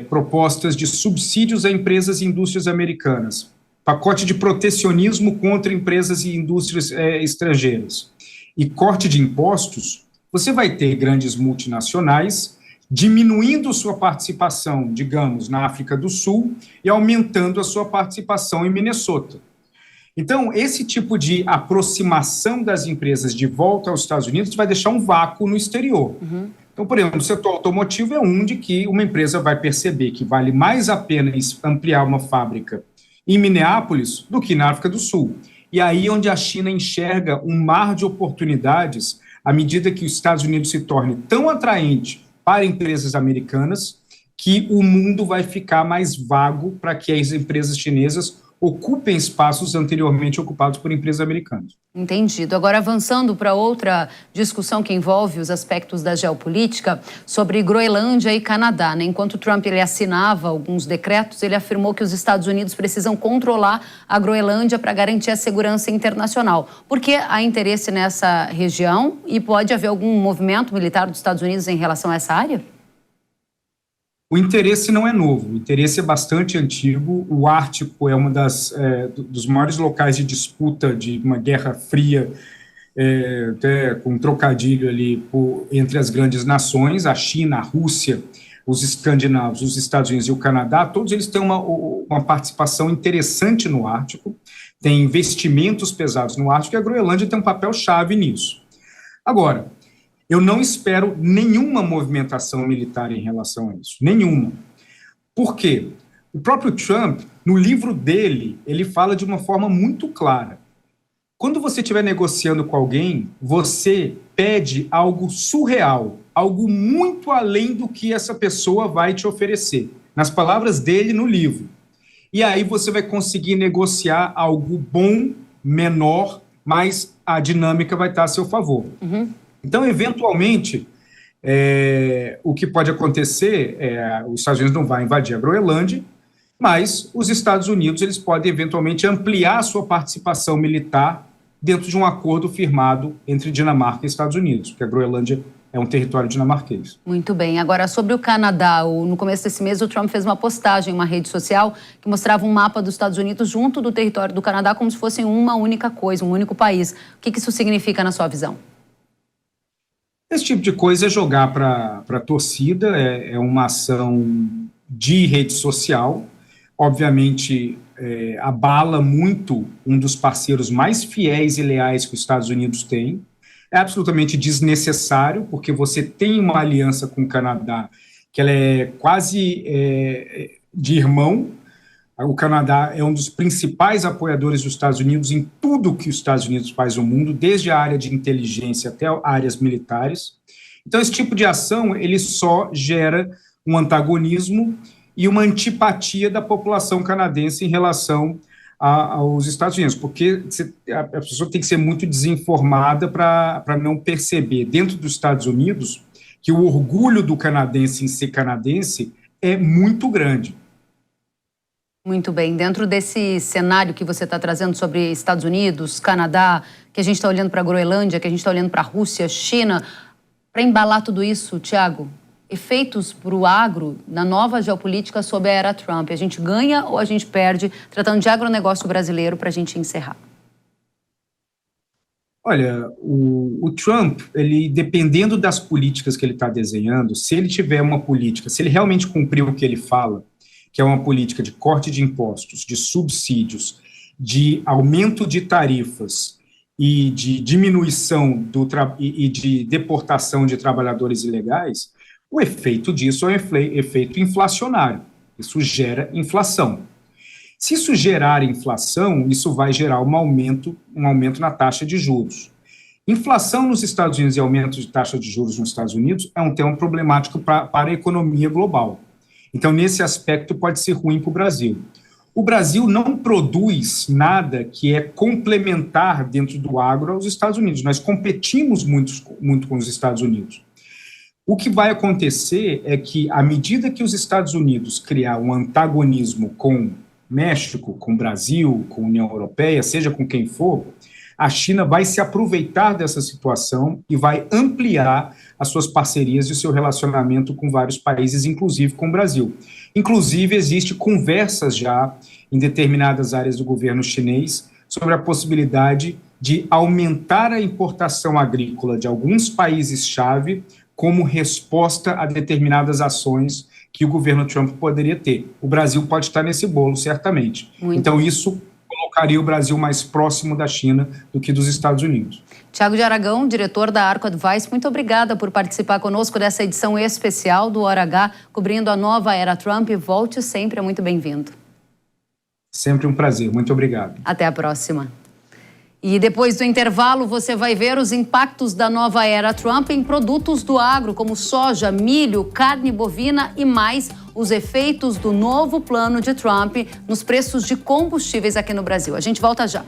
propostas de subsídios a empresas e indústrias americanas, pacote de protecionismo contra empresas e indústrias estrangeiras e corte de impostos, você vai ter grandes multinacionais diminuindo sua participação, digamos, na África do Sul e aumentando a sua participação em Minnesota. Então, esse tipo de aproximação das empresas de volta aos Estados Unidos vai deixar um vácuo no exterior. Uhum. Então, por exemplo, o setor automotivo é um de que uma empresa vai perceber que vale mais a pena ampliar uma fábrica em Minneapolis do que na África do Sul. E aí onde a China enxerga um mar de oportunidades à medida que os Estados Unidos se torne tão atraente para empresas americanas que o mundo vai ficar mais vago para que as empresas chinesas ocupem espaços anteriormente ocupados por empresas americanas. Entendido. Agora, avançando para outra discussão que envolve os aspectos da geopolítica, sobre Groenlândia e Canadá, né? Enquanto Trump ele assinava alguns decretos, ele afirmou que os Estados Unidos precisam controlar a Groenlândia para garantir a segurança internacional. Porque há interesse nessa região e pode haver algum movimento militar dos Estados Unidos em relação a essa área? O interesse não é novo, o interesse é bastante antigo. O Ártico é uma dos maiores locais de disputa de uma guerra fria, até com um trocadilho ali entre as grandes nações, a China, a Rússia, os escandinavos, os Estados Unidos e o Canadá. Todos eles têm uma participação interessante no Ártico, têm investimentos pesados no Ártico e a Groenlândia tem um papel chave nisso. Agora, eu não espero nenhuma movimentação militar em relação a isso, nenhuma. Por quê? O próprio Trump, no livro dele, ele fala de uma forma muito clara. Quando você estiver negociando com alguém, você pede algo surreal, algo muito além do que essa pessoa vai te oferecer. Nas palavras dele no livro. E aí você vai conseguir negociar algo bom, menor, mas a dinâmica vai estar a seu favor. Então, eventualmente, o que pode acontecer é os Estados Unidos não vão invadir a Groenlândia, mas os Estados Unidos eles podem eventualmente ampliar a sua participação militar dentro de um acordo firmado entre Dinamarca e Estados Unidos, porque a Groenlândia é um território dinamarquês. Muito bem. Agora, sobre o Canadá, no começo desse mês, o Trump fez uma postagem em uma rede social que mostrava um mapa dos Estados Unidos junto do território do Canadá como se fossem uma única coisa, um único país. O que isso significa na sua visão? Esse tipo de coisa é jogar para a torcida, é uma ação de rede social. Obviamente, abala muito um dos parceiros mais fiéis e leais que os Estados Unidos têm. É absolutamente desnecessário, porque você tem uma aliança com o Canadá que ela é quase de irmão. O Canadá é um dos principais apoiadores dos Estados Unidos em tudo que os Estados Unidos faz no mundo, desde a área de inteligência até áreas militares. Então, esse tipo de ação ele só gera um antagonismo e uma antipatia da população canadense em relação aos Estados Unidos, porque a pessoa tem que ser muito desinformada para não perceber, dentro dos Estados Unidos, que o orgulho do canadense em ser canadense é muito grande. Muito bem. Dentro desse cenário que você está trazendo sobre Estados Unidos, Canadá, que a gente está olhando para a Groenlândia, que a gente está olhando para a Rússia, China, para embalar tudo isso, Tiago, efeitos para o agro na nova geopolítica sob a era Trump. A gente ganha ou a gente perde? Tratando de agronegócio brasileiro para a gente encerrar. Olha, o Trump, ele, dependendo das políticas que ele está desenhando, se ele tiver uma política, se ele realmente cumprir o que ele fala, que é uma política de corte de impostos, de subsídios, de aumento de tarifas e de diminuição e de deportação de trabalhadores ilegais, o efeito disso é um efeito inflacionário. Isso gera inflação. Se isso gerar inflação, isso vai gerar um aumento na taxa de juros. Inflação nos Estados Unidos e aumento de taxa de juros nos Estados Unidos é um tema problemático para a economia global. Então, nesse aspecto, pode ser ruim para o Brasil. O Brasil não produz nada que é complementar dentro do agro aos Estados Unidos. Nós competimos muito com os Estados Unidos. O que vai acontecer é que, à medida que os Estados Unidos criar um antagonismo com México, com Brasil, com União Europeia, seja com quem for, a China vai se aproveitar dessa situação e vai ampliar as suas parcerias e o seu relacionamento com vários países, inclusive com o Brasil. Inclusive, existe conversas já em determinadas áreas do governo chinês sobre a possibilidade de aumentar a importação agrícola de alguns países-chave como resposta a determinadas ações que o governo Trump poderia ter. O Brasil pode estar nesse bolo, certamente. Então, isso colocaria o Brasil mais próximo da China do que dos Estados Unidos. Tiago de Aragão, diretor da Arco Advice, muito obrigada por participar conosco dessa edição especial do Hora H, cobrindo a nova era Trump. Volte sempre, é muito bem-vindo. Sempre um prazer, muito obrigado. Até a próxima. E depois do intervalo, você vai ver os impactos da nova era Trump em produtos do agro, como soja, milho, carne bovina e mais, os efeitos do novo plano de Trump nos preços de combustíveis aqui no Brasil. A gente volta já.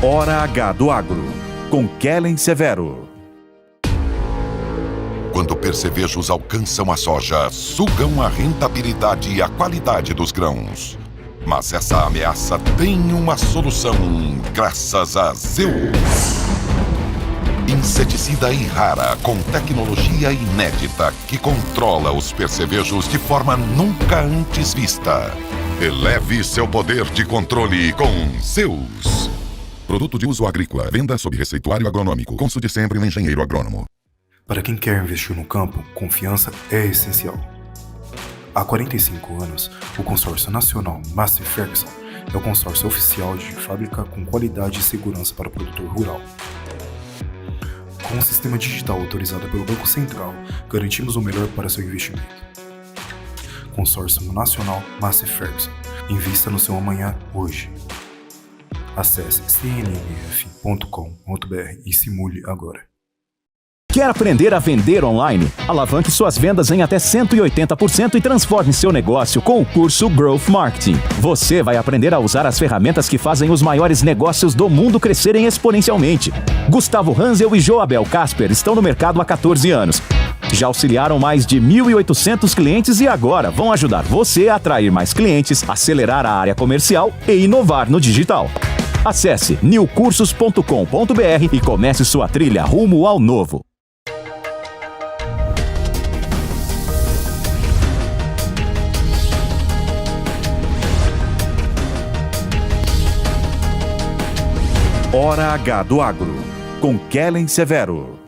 Hora H do Agro, com Kellen Severo. Quando percevejos alcançam a soja, sugam a rentabilidade e a qualidade dos grãos. Mas essa ameaça tem uma solução, graças a Zeus. Inseticida Irrara com tecnologia inédita que controla os percevejos de forma nunca antes vista. Eleve seu poder de controle com Zeus. Produto de uso agrícola. Venda sob receituário agronômico. Consulte sempre um engenheiro agrônomo. Para quem quer investir no campo, confiança é essencial. Há 45 anos, o consórcio nacional Massey Ferguson é o consórcio oficial de fábrica com qualidade e segurança para o produtor rural. Com um sistema digital autorizado pelo Banco Central, garantimos o melhor para seu investimento. Consórcio Nacional Massey Ferguson. Invista no seu amanhã hoje. Acesse cnmf.com.br e simule agora. Quer aprender a vender online? Alavanque suas vendas em até 180% e transforme seu negócio com o curso Growth Marketing. Você vai aprender a usar as ferramentas que fazem os maiores negócios do mundo crescerem exponencialmente. Gustavo Hansel e Joabel Casper estão no mercado há 14 anos. Já auxiliaram mais de 1.800 clientes e agora vão ajudar você a atrair mais clientes, acelerar a área comercial e inovar no digital. Acesse newcursos.com.br e comece sua trilha rumo ao novo. Hora H do Agro, com Kellen Severo.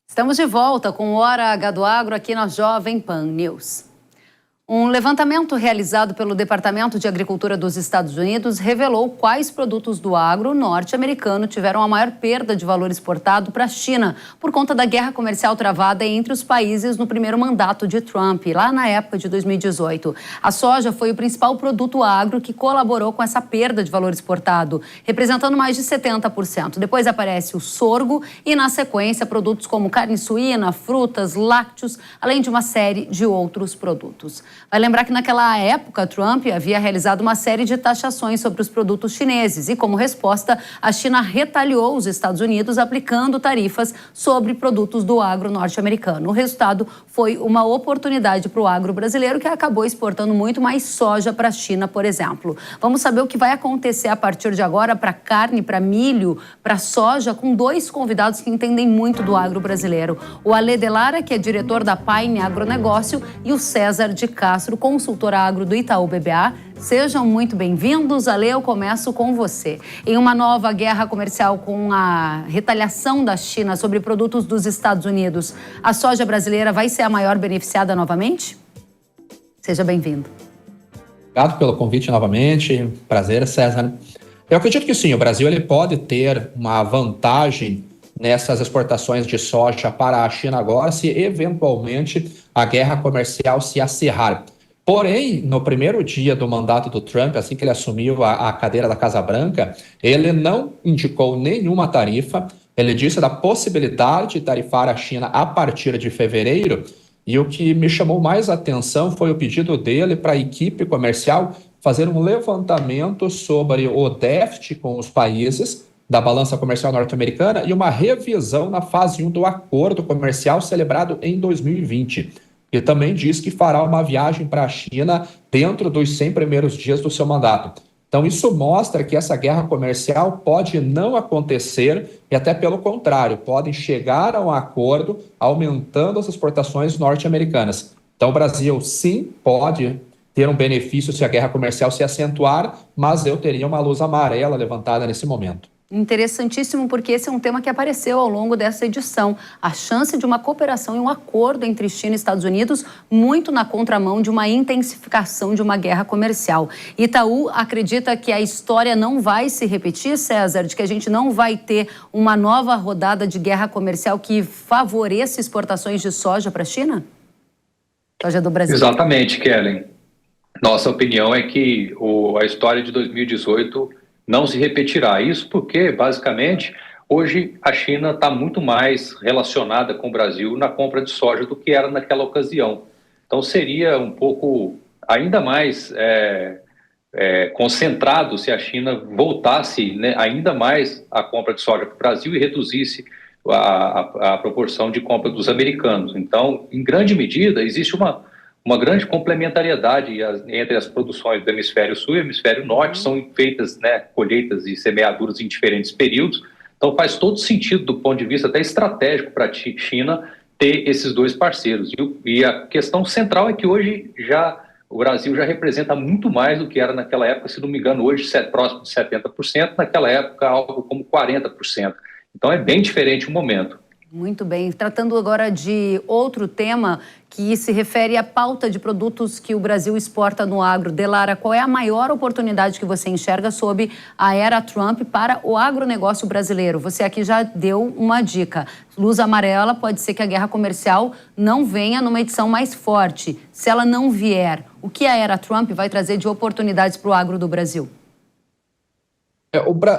Estamos de volta com Hora H do Agro aqui na Jovem Pan News. Um levantamento realizado pelo Departamento de Agricultura dos Estados Unidos revelou quais produtos do agro norte-americano tiveram a maior perda de valor exportado para a China por conta da guerra comercial travada entre os países no primeiro mandato de Trump, lá na época de 2018. A soja foi o principal produto agro que colaborou com essa perda de valor exportado, representando mais de 70%. Depois aparece o sorgo e, na sequência, produtos como carne suína, frutas, lácteos, além de uma série de outros produtos. Vai lembrar que naquela época, Trump havia realizado uma série de taxações sobre os produtos chineses e, como resposta, a China retaliou os Estados Unidos aplicando tarifas sobre produtos do agro norte-americano. O resultado foi uma oportunidade para o agro brasileiro, que acabou exportando muito mais soja para a China, por exemplo. Vamos saber o que vai acontecer a partir de agora para carne, para milho, para soja, com dois convidados que entendem muito do agro brasileiro. O Ale Delara, que é diretor da Paine Agronegócio, e o César de Castro, consultor agro do Itaú BBA. Sejam muito bem-vindos. Ale, eu começo com você. Em uma nova guerra comercial com a retaliação da China sobre produtos dos Estados Unidos, a soja brasileira vai ser a maior beneficiada novamente? Seja bem-vindo. Obrigado pelo convite novamente. Prazer, César. Eu acredito que sim, o Brasil ele pode ter uma vantagem nessas exportações de soja para a China agora, se eventualmente a guerra comercial se acirrar. Porém, no primeiro dia do mandato do Trump, assim que ele assumiu a cadeira da Casa Branca, ele não indicou nenhuma tarifa, ele disse da possibilidade de tarifar a China a partir de fevereiro, e o que me chamou mais atenção foi o pedido dele para a equipe comercial fazer um levantamento sobre o déficit com os países da balança comercial norte-americana e uma revisão na fase 1 do acordo comercial celebrado em 2020. E também diz que fará uma viagem para a China dentro dos 100 primeiros dias do seu mandato. Então isso mostra que essa guerra comercial pode não acontecer e até pelo contrário, podem chegar a um acordo aumentando as exportações norte-americanas. Então o Brasil sim pode ter um benefício se a guerra comercial se acentuar, mas eu teria uma luz amarela levantada nesse momento. Interessantíssimo, porque esse é um tema que apareceu ao longo dessa edição. A chance de uma cooperação e um acordo entre China e Estados Unidos, muito na contramão de uma intensificação de uma guerra comercial. Itaú acredita que a história não vai se repetir, César, de que a gente não vai ter uma nova rodada de guerra comercial que favoreça exportações de soja para a China? Soja do Brasil. Exatamente, Kellen. Nossa opinião é que a história de 2018 não se repetirá. Isso porque, basicamente, hoje a China está muito mais relacionada com o Brasil na compra de soja do que era naquela ocasião. Então seria um pouco ainda mais concentrado se a China voltasse, né, ainda mais a compra de soja para o Brasil e reduzisse a proporção de compra dos americanos. Então, em grande medida, existe uma grande complementariedade entre as produções do hemisfério sul e do hemisfério norte, são feitas, né, colheitas e semeaduras em diferentes períodos, então faz todo sentido do ponto de vista até estratégico para a China ter esses dois parceiros. E a questão central é que hoje o Brasil já representa muito mais do que era naquela época, se não me engano, hoje próximo de 70%, naquela época algo como 40%. Então é bem diferente o momento. Muito bem. Tratando agora de outro tema que se refere à pauta de produtos que o Brasil exporta no agro. Delara, qual é a maior oportunidade que você enxerga sob a era Trump para o agronegócio brasileiro? Você aqui já deu uma dica. Luz amarela, pode ser que a guerra comercial não venha numa edição mais forte. Se ela não vier, o que a era Trump vai trazer de oportunidades para o agro do Brasil?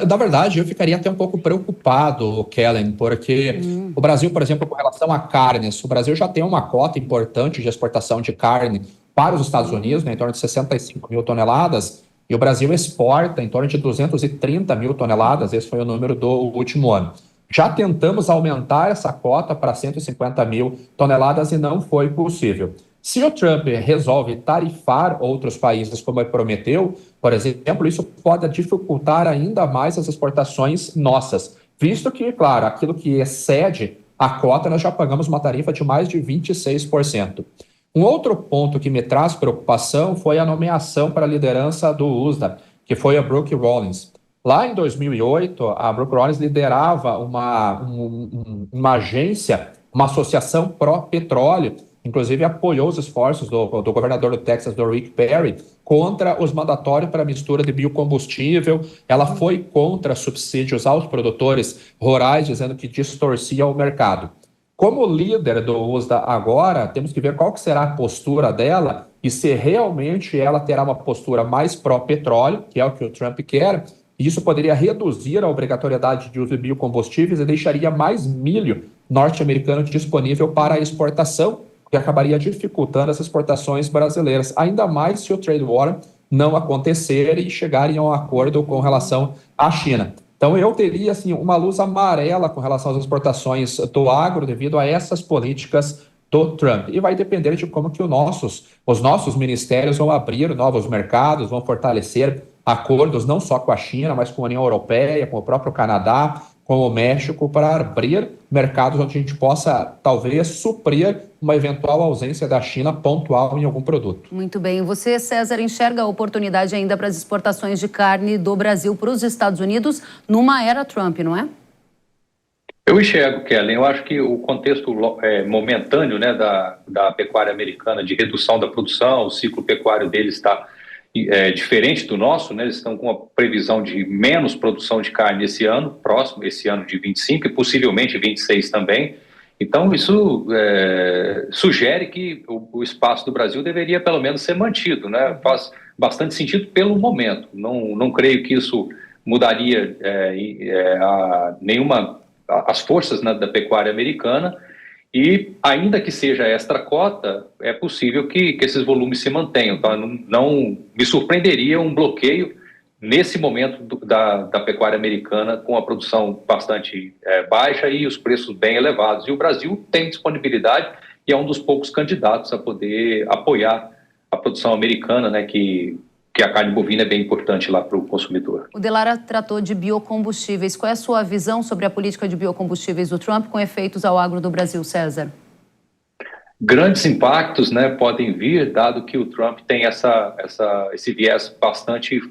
Na verdade, eu ficaria até um pouco preocupado, Kellen, porque o Brasil, por exemplo, com relação a carnes, o Brasil já tem uma cota importante de exportação de carne para os Estados Unidos, né, em torno de 65 mil toneladas, e o Brasil exporta em torno de 230 mil toneladas, esse foi o número do último ano. Já tentamos aumentar essa cota para 150 mil toneladas e não foi possível. Se o Trump resolve tarifar outros países, como ele prometeu, por exemplo, isso pode dificultar ainda mais as exportações nossas, visto que, claro, aquilo que excede a cota, nós já pagamos uma tarifa de mais de 26%. Um outro ponto que me traz preocupação foi a nomeação para a liderança do USDA, que foi a Brooke Rollins. Lá em 2008, a Brooke Rollins liderava uma agência, uma associação pró-petróleo, inclusive apoiou os esforços do governador do Texas, do Rick Perry, contra os mandatórios para mistura de biocombustível. Ela foi contra subsídios aos produtores rurais, dizendo que distorcia o mercado. Como líder do USDA agora, temos que ver qual que será a postura dela e se realmente ela terá uma postura mais pró-petróleo, que é o que o Trump quer. Isso poderia reduzir a obrigatoriedade de uso de biocombustíveis e deixaria mais milho norte-americano disponível para a exportação, que acabaria dificultando as exportações brasileiras, ainda mais se o trade war não acontecer e chegarem a um acordo com relação à China. Então, eu teria assim, uma luz amarela com relação às exportações do agro devido a essas políticas do Trump. E vai depender de como que os nossos ministérios vão abrir novos mercados, vão fortalecer acordos não só com a China, mas com a União Europeia, com o próprio Canadá, com o México, para abrir mercados onde a gente possa, talvez, suprir uma eventual ausência da China pontual em algum produto. Muito bem. Você, César, enxerga a oportunidade ainda para as exportações de carne do Brasil para os Estados Unidos numa era Trump, não é? Eu enxergo, Kellen. Eu acho que o contexto momentâneo, né, da pecuária americana, de redução da produção, o ciclo pecuário deles está diferente do nosso, né? Eles estão com uma previsão de menos produção de carne esse ano, próximo, esse ano de 25 e possivelmente 26 também. Então, isso sugere que o espaço do Brasil deveria pelo menos ser mantido, né? Faz bastante sentido pelo momento. Não creio que isso mudaria as forças, né, da pecuária americana. E, ainda que seja extra cota, é possível que esses volumes se mantenham. Então, não me surpreenderia um bloqueio nesse momento da pecuária americana, com a produção bastante baixa e os preços bem elevados. E o Brasil tem disponibilidade e é um dos poucos candidatos a poder apoiar a produção americana, né, que a carne bovina é bem importante lá para o consumidor. O Delara tratou de biocombustíveis. Qual é a sua visão sobre a política de biocombustíveis do Trump com efeitos ao agro do Brasil, César? Grandes impactos, né, podem vir, dado que o Trump tem esse viés bastante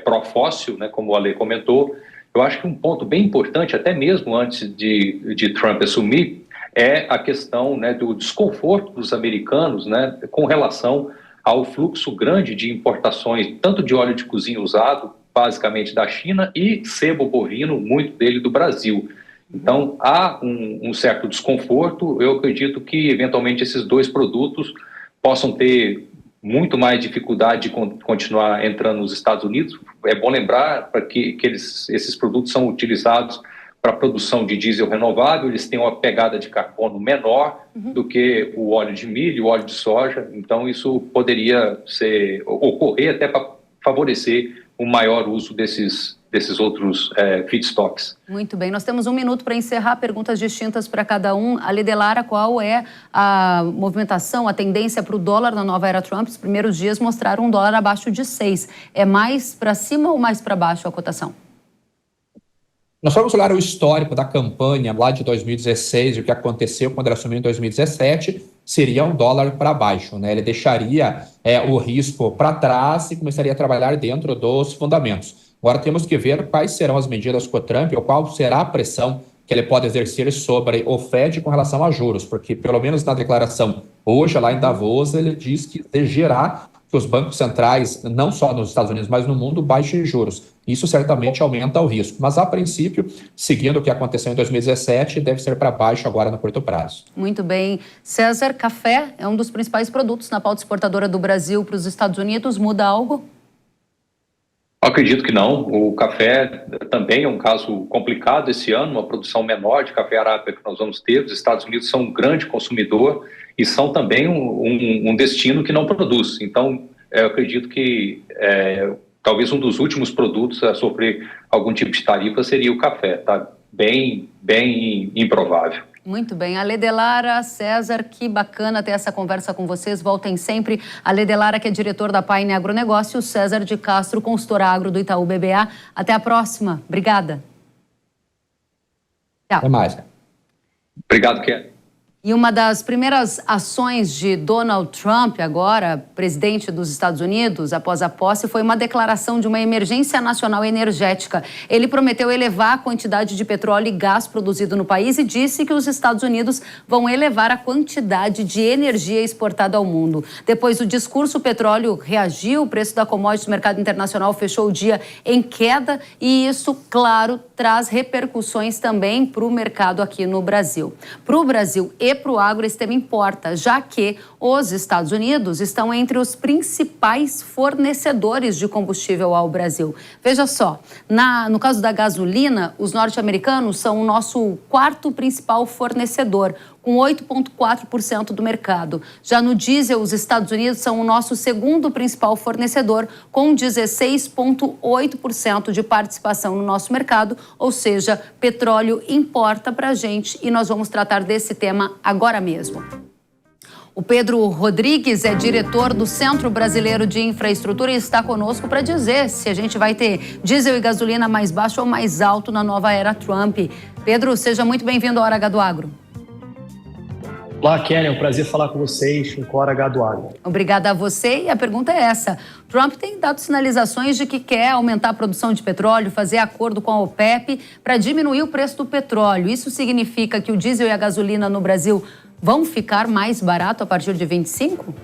pró-fóssil, né, como o Ale comentou. Eu acho que um ponto bem importante, até mesmo antes de Trump assumir, é a questão, né, do desconforto dos americanos, né, com relação ao fluxo grande de importações, tanto de óleo de cozinha usado, basicamente da China, e sebo bovino, muito dele do Brasil. Então, há um certo desconforto. Eu acredito que, eventualmente, esses dois produtos possam ter muito mais dificuldade de continuar entrando nos Estados Unidos. É bom lembrar que esses produtos são utilizados para a produção de diesel renovável, eles têm uma pegada de carbono menor do que o óleo de milho, o óleo de soja. Então, isso poderia ocorrer até para favorecer um maior uso desses outros feedstocks. Muito bem, nós temos 1 minuto para encerrar, perguntas distintas para cada um. Ale Delara, qual é a movimentação, a tendência para o dólar na nova era Trump? Os primeiros dias mostraram um dólar abaixo de 6. É mais para cima ou mais para baixo a cotação? Nós vamos olhar o histórico da campanha lá de 2016 e o que aconteceu quando ele assumiu em 2017, seria um dólar para baixo, né? Ele deixaria o risco para trás e começaria a trabalhar dentro dos fundamentos. Agora temos que ver quais serão as medidas com o Trump ou qual será a pressão que ele pode exercer sobre o Fed com relação a juros, porque pelo menos na declaração hoje lá em Davos ele diz que exigirá que os bancos centrais, não só nos Estados Unidos, mas no mundo, baixem juros. Isso certamente aumenta o risco, mas a princípio, seguindo o que aconteceu em 2017, deve ser para baixo agora no curto prazo. Muito bem. César, café é um dos principais produtos na pauta exportadora do Brasil para os Estados Unidos. Muda algo? Acredito que não. O café também é um caso complicado esse ano, uma produção menor de café arábica que nós vamos ter. Os Estados Unidos são um grande consumidor e são também um destino que não produz. Então, eu acredito que talvez um dos últimos produtos a sofrer algum tipo de tarifa seria o café. Tá bem improvável. Muito bem. Ale Delara, César, que bacana ter essa conversa com vocês. Voltem sempre. Ale Delara, que é diretor da Paine Agronegócio, César de Castro, consultor agro do Itaú BBA. Até a próxima. Obrigada. Tchau. Até mais. Obrigado, Ken. E uma das primeiras ações de Donald Trump, agora presidente dos Estados Unidos, após a posse, foi uma declaração de uma emergência nacional energética. Ele prometeu elevar a quantidade de petróleo e gás produzido no país e disse que os Estados Unidos vão elevar a quantidade de energia exportada ao mundo. Depois do discurso, o petróleo reagiu, o preço da commodity no mercado internacional fechou o dia em queda e isso, claro, traz repercussões também para o mercado aqui no Brasil. Para o Brasil e para o agro, esse tema importa, já que os Estados Unidos estão entre os principais fornecedores de combustível ao Brasil. Veja só, no caso da gasolina, os norte-americanos são o nosso quarto principal fornecedor, com 8,4% do mercado. Já no diesel, os Estados Unidos são o nosso segundo principal fornecedor, com 16,8% de participação no nosso mercado, ou seja, petróleo importa para a gente e nós vamos tratar desse tema agora mesmo. O Pedro Rodrigues é diretor do Centro Brasileiro de Infraestrutura e está conosco para dizer se a gente vai ter diesel e gasolina mais baixo ou mais alto na nova era Trump. Pedro, seja muito bem-vindo à Hora H do Agro. Olá, Kelly, é um prazer falar com vocês com Hora H do Agro. Obrigada a você e a pergunta é essa. Trump tem dado sinalizações de que quer aumentar a produção de petróleo, fazer acordo com a OPEP para diminuir o preço do petróleo. Isso significa que o diesel e a gasolina no Brasil vão ficar mais barato a partir de 25?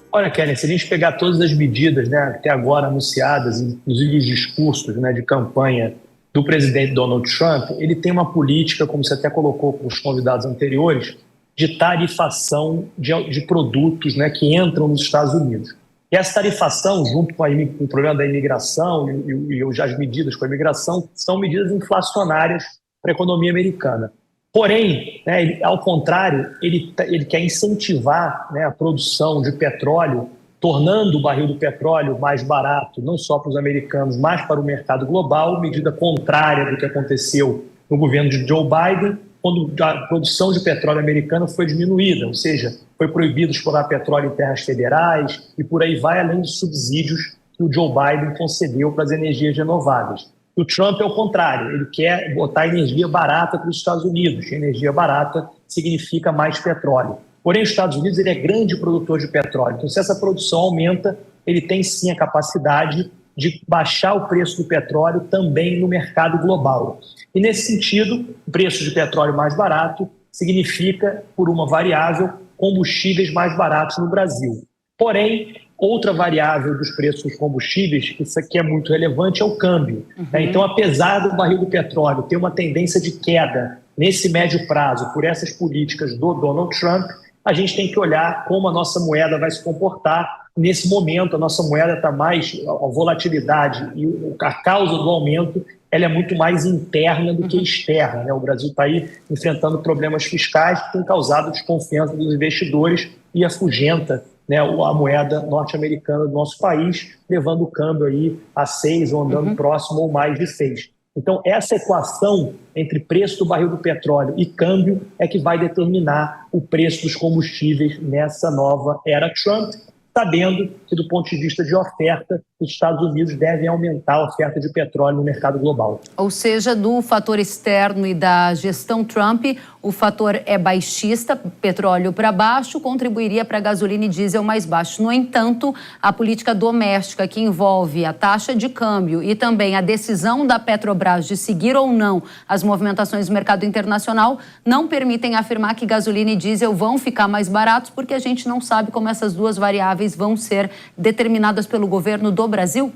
Olha, Kelly, se a gente pegar todas as medidas, né, até agora anunciadas, inclusive os discursos, né, de campanha do presidente Donald Trump, ele tem uma política, como você até colocou com os convidados anteriores, de tarifação de produtos, né, que entram nos Estados Unidos. E essa tarifação, junto com o problema da imigração e as medidas com a imigração, são medidas inflacionárias para a economia americana. Porém, né, ao contrário, ele quer incentivar, né, a produção de petróleo, tornando o barril do petróleo mais barato, não só para os americanos, mas para o mercado global, medida contrária do que aconteceu no governo de Joe Biden, quando a produção de petróleo americana foi diminuída, ou seja, foi proibido explorar petróleo em terras federais e por aí vai, além de subsídios que o Joe Biden concedeu para as energias renováveis. O Trump é o contrário, ele quer botar energia barata para os Estados Unidos. Energia barata significa mais petróleo. Porém, os Estados Unidos ele é grande produtor de petróleo. Então, se essa produção aumenta, ele tem sim a capacidade de baixar o preço do petróleo também no mercado global. E nesse sentido, o preço de petróleo mais barato significa, por uma variável, combustíveis mais baratos no Brasil. Porém, outra variável dos preços dos combustíveis, isso aqui é muito relevante, é o câmbio. Então, apesar do barril do petróleo ter uma tendência de queda nesse médio prazo por essas políticas do Donald Trump, a gente tem que olhar como a nossa moeda vai se comportar. Nesse momento, a nossa moeda está mais, a volatilidade e a causa do aumento, ela é muito mais interna do que externa, né? O Brasil está aí enfrentando problemas fiscais que têm causado desconfiança dos investidores e afugenta, né, a moeda norte-americana do nosso país, levando o câmbio aí a 6 ou andando próximo ou mais de 6. Então, essa equação entre preço do barril do petróleo e câmbio é que vai determinar o preço dos combustíveis nessa nova era Trump. sabendo que, do ponto de vista de oferta, os Estados Unidos devem aumentar a oferta de petróleo no mercado global. Ou seja, do fator externo e da gestão Trump, o fator é baixista, petróleo para baixo, contribuiria para a gasolina e diesel mais baixo. No entanto, a política doméstica, que envolve a taxa de câmbio e também a decisão da Petrobras de seguir ou não as movimentações do mercado internacional, não permitem afirmar que gasolina e diesel vão ficar mais baratos, porque a gente não sabe como essas duas variáveis vão ser determinadas pelo governo do Brasil?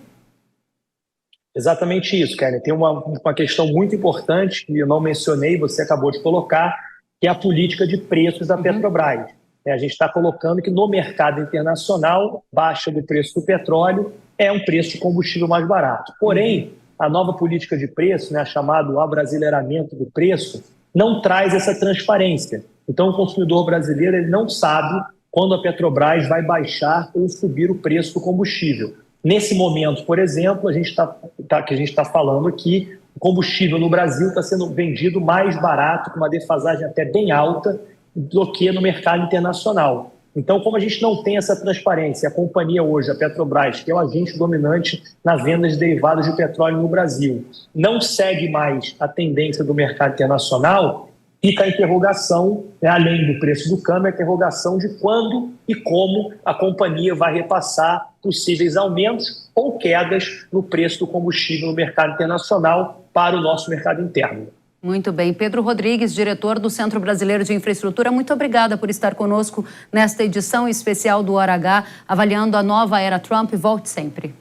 Exatamente isso, Kelly. Tem uma questão muito importante que eu não mencionei, você acabou de colocar, que é a política de preços da Petrobras. A gente está colocando que no mercado internacional, baixa do preço do petróleo é um preço de combustível mais barato. Porém, a nova política de preço, chamado abrasileiramento do preço, não traz essa transparência. Então, o consumidor brasileiro ele não sabe quando a Petrobras vai baixar ou subir o preço do combustível. Nesse momento, por exemplo, a gente está falando que o combustível no Brasil está sendo vendido mais barato, com uma defasagem até bem alta, do que no mercado internacional. Então, como a gente não tem essa transparência, a companhia hoje, a Petrobras, que é o agente dominante na venda de derivados de petróleo no Brasil, não segue mais a tendência do mercado internacional, fica a interrogação, além do preço do câmbio, a interrogação de quando e como a companhia vai repassar possíveis aumentos ou quedas no preço do combustível no mercado internacional para o nosso mercado interno. Muito bem. Pedro Rodrigues, diretor do Centro Brasileiro de Infraestrutura, muito obrigada por estar conosco nesta edição especial do Hora H, avaliando a nova era Trump. Volte sempre.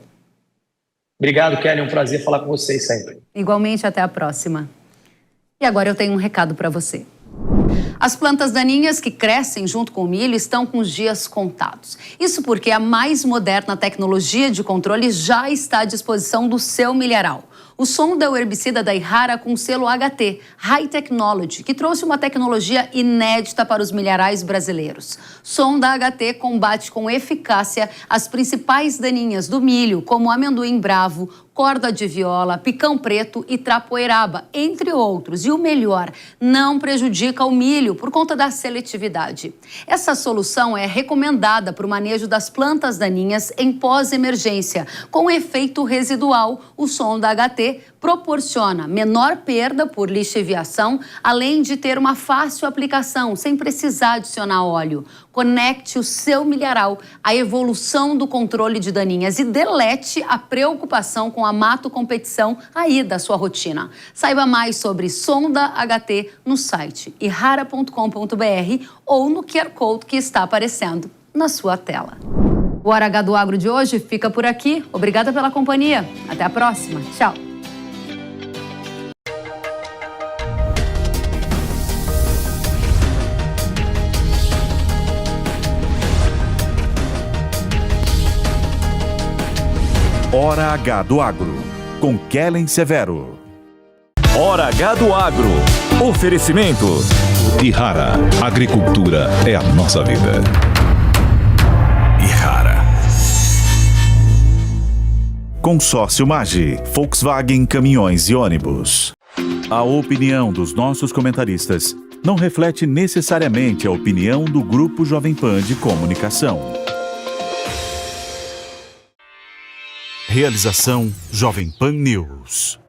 Obrigado, Kelly. É um prazer falar com vocês sempre. Igualmente, até a próxima. E agora eu tenho um recado para você. As plantas daninhas que crescem junto com o milho estão com os dias contados. Isso porque a mais moderna tecnologia de controle já está à disposição do seu milharal. O Sonda é o herbicida da Yara com selo HT, High Technology, que trouxe uma tecnologia inédita para os milharais brasileiros. Sonda HT combate com eficácia as principais daninhas do milho, como amendoim bravo, corda de viola, picão preto e trapoeraba, entre outros. E o melhor, não prejudica o milho por conta da seletividade. Essa solução é recomendada para o manejo das plantas daninhas em pós-emergência. Com efeito residual, o Sonda HT proporciona menor perda por lixiviação, além de ter uma fácil aplicação, sem precisar adicionar óleo. Conecte o seu milharal à evolução do controle de daninhas e delete a preocupação com a mato-competição aí da sua rotina. Saiba mais sobre Sonda HT no site yara.com.br ou no QR Code que está aparecendo na sua tela. O Hora H do Agro de hoje fica por aqui. Obrigada pela companhia. Até a próxima. Tchau. Hora H do Agro, com Kellen Severo. Hora H do Agro. Oferecimento. Yara, agricultura é a nossa vida. Yara. Consórcio Magi, Volkswagen Caminhões e Ônibus. A opinião dos nossos comentaristas não reflete necessariamente a opinião do Grupo Jovem Pan de Comunicação. Realização Jovem Pan News.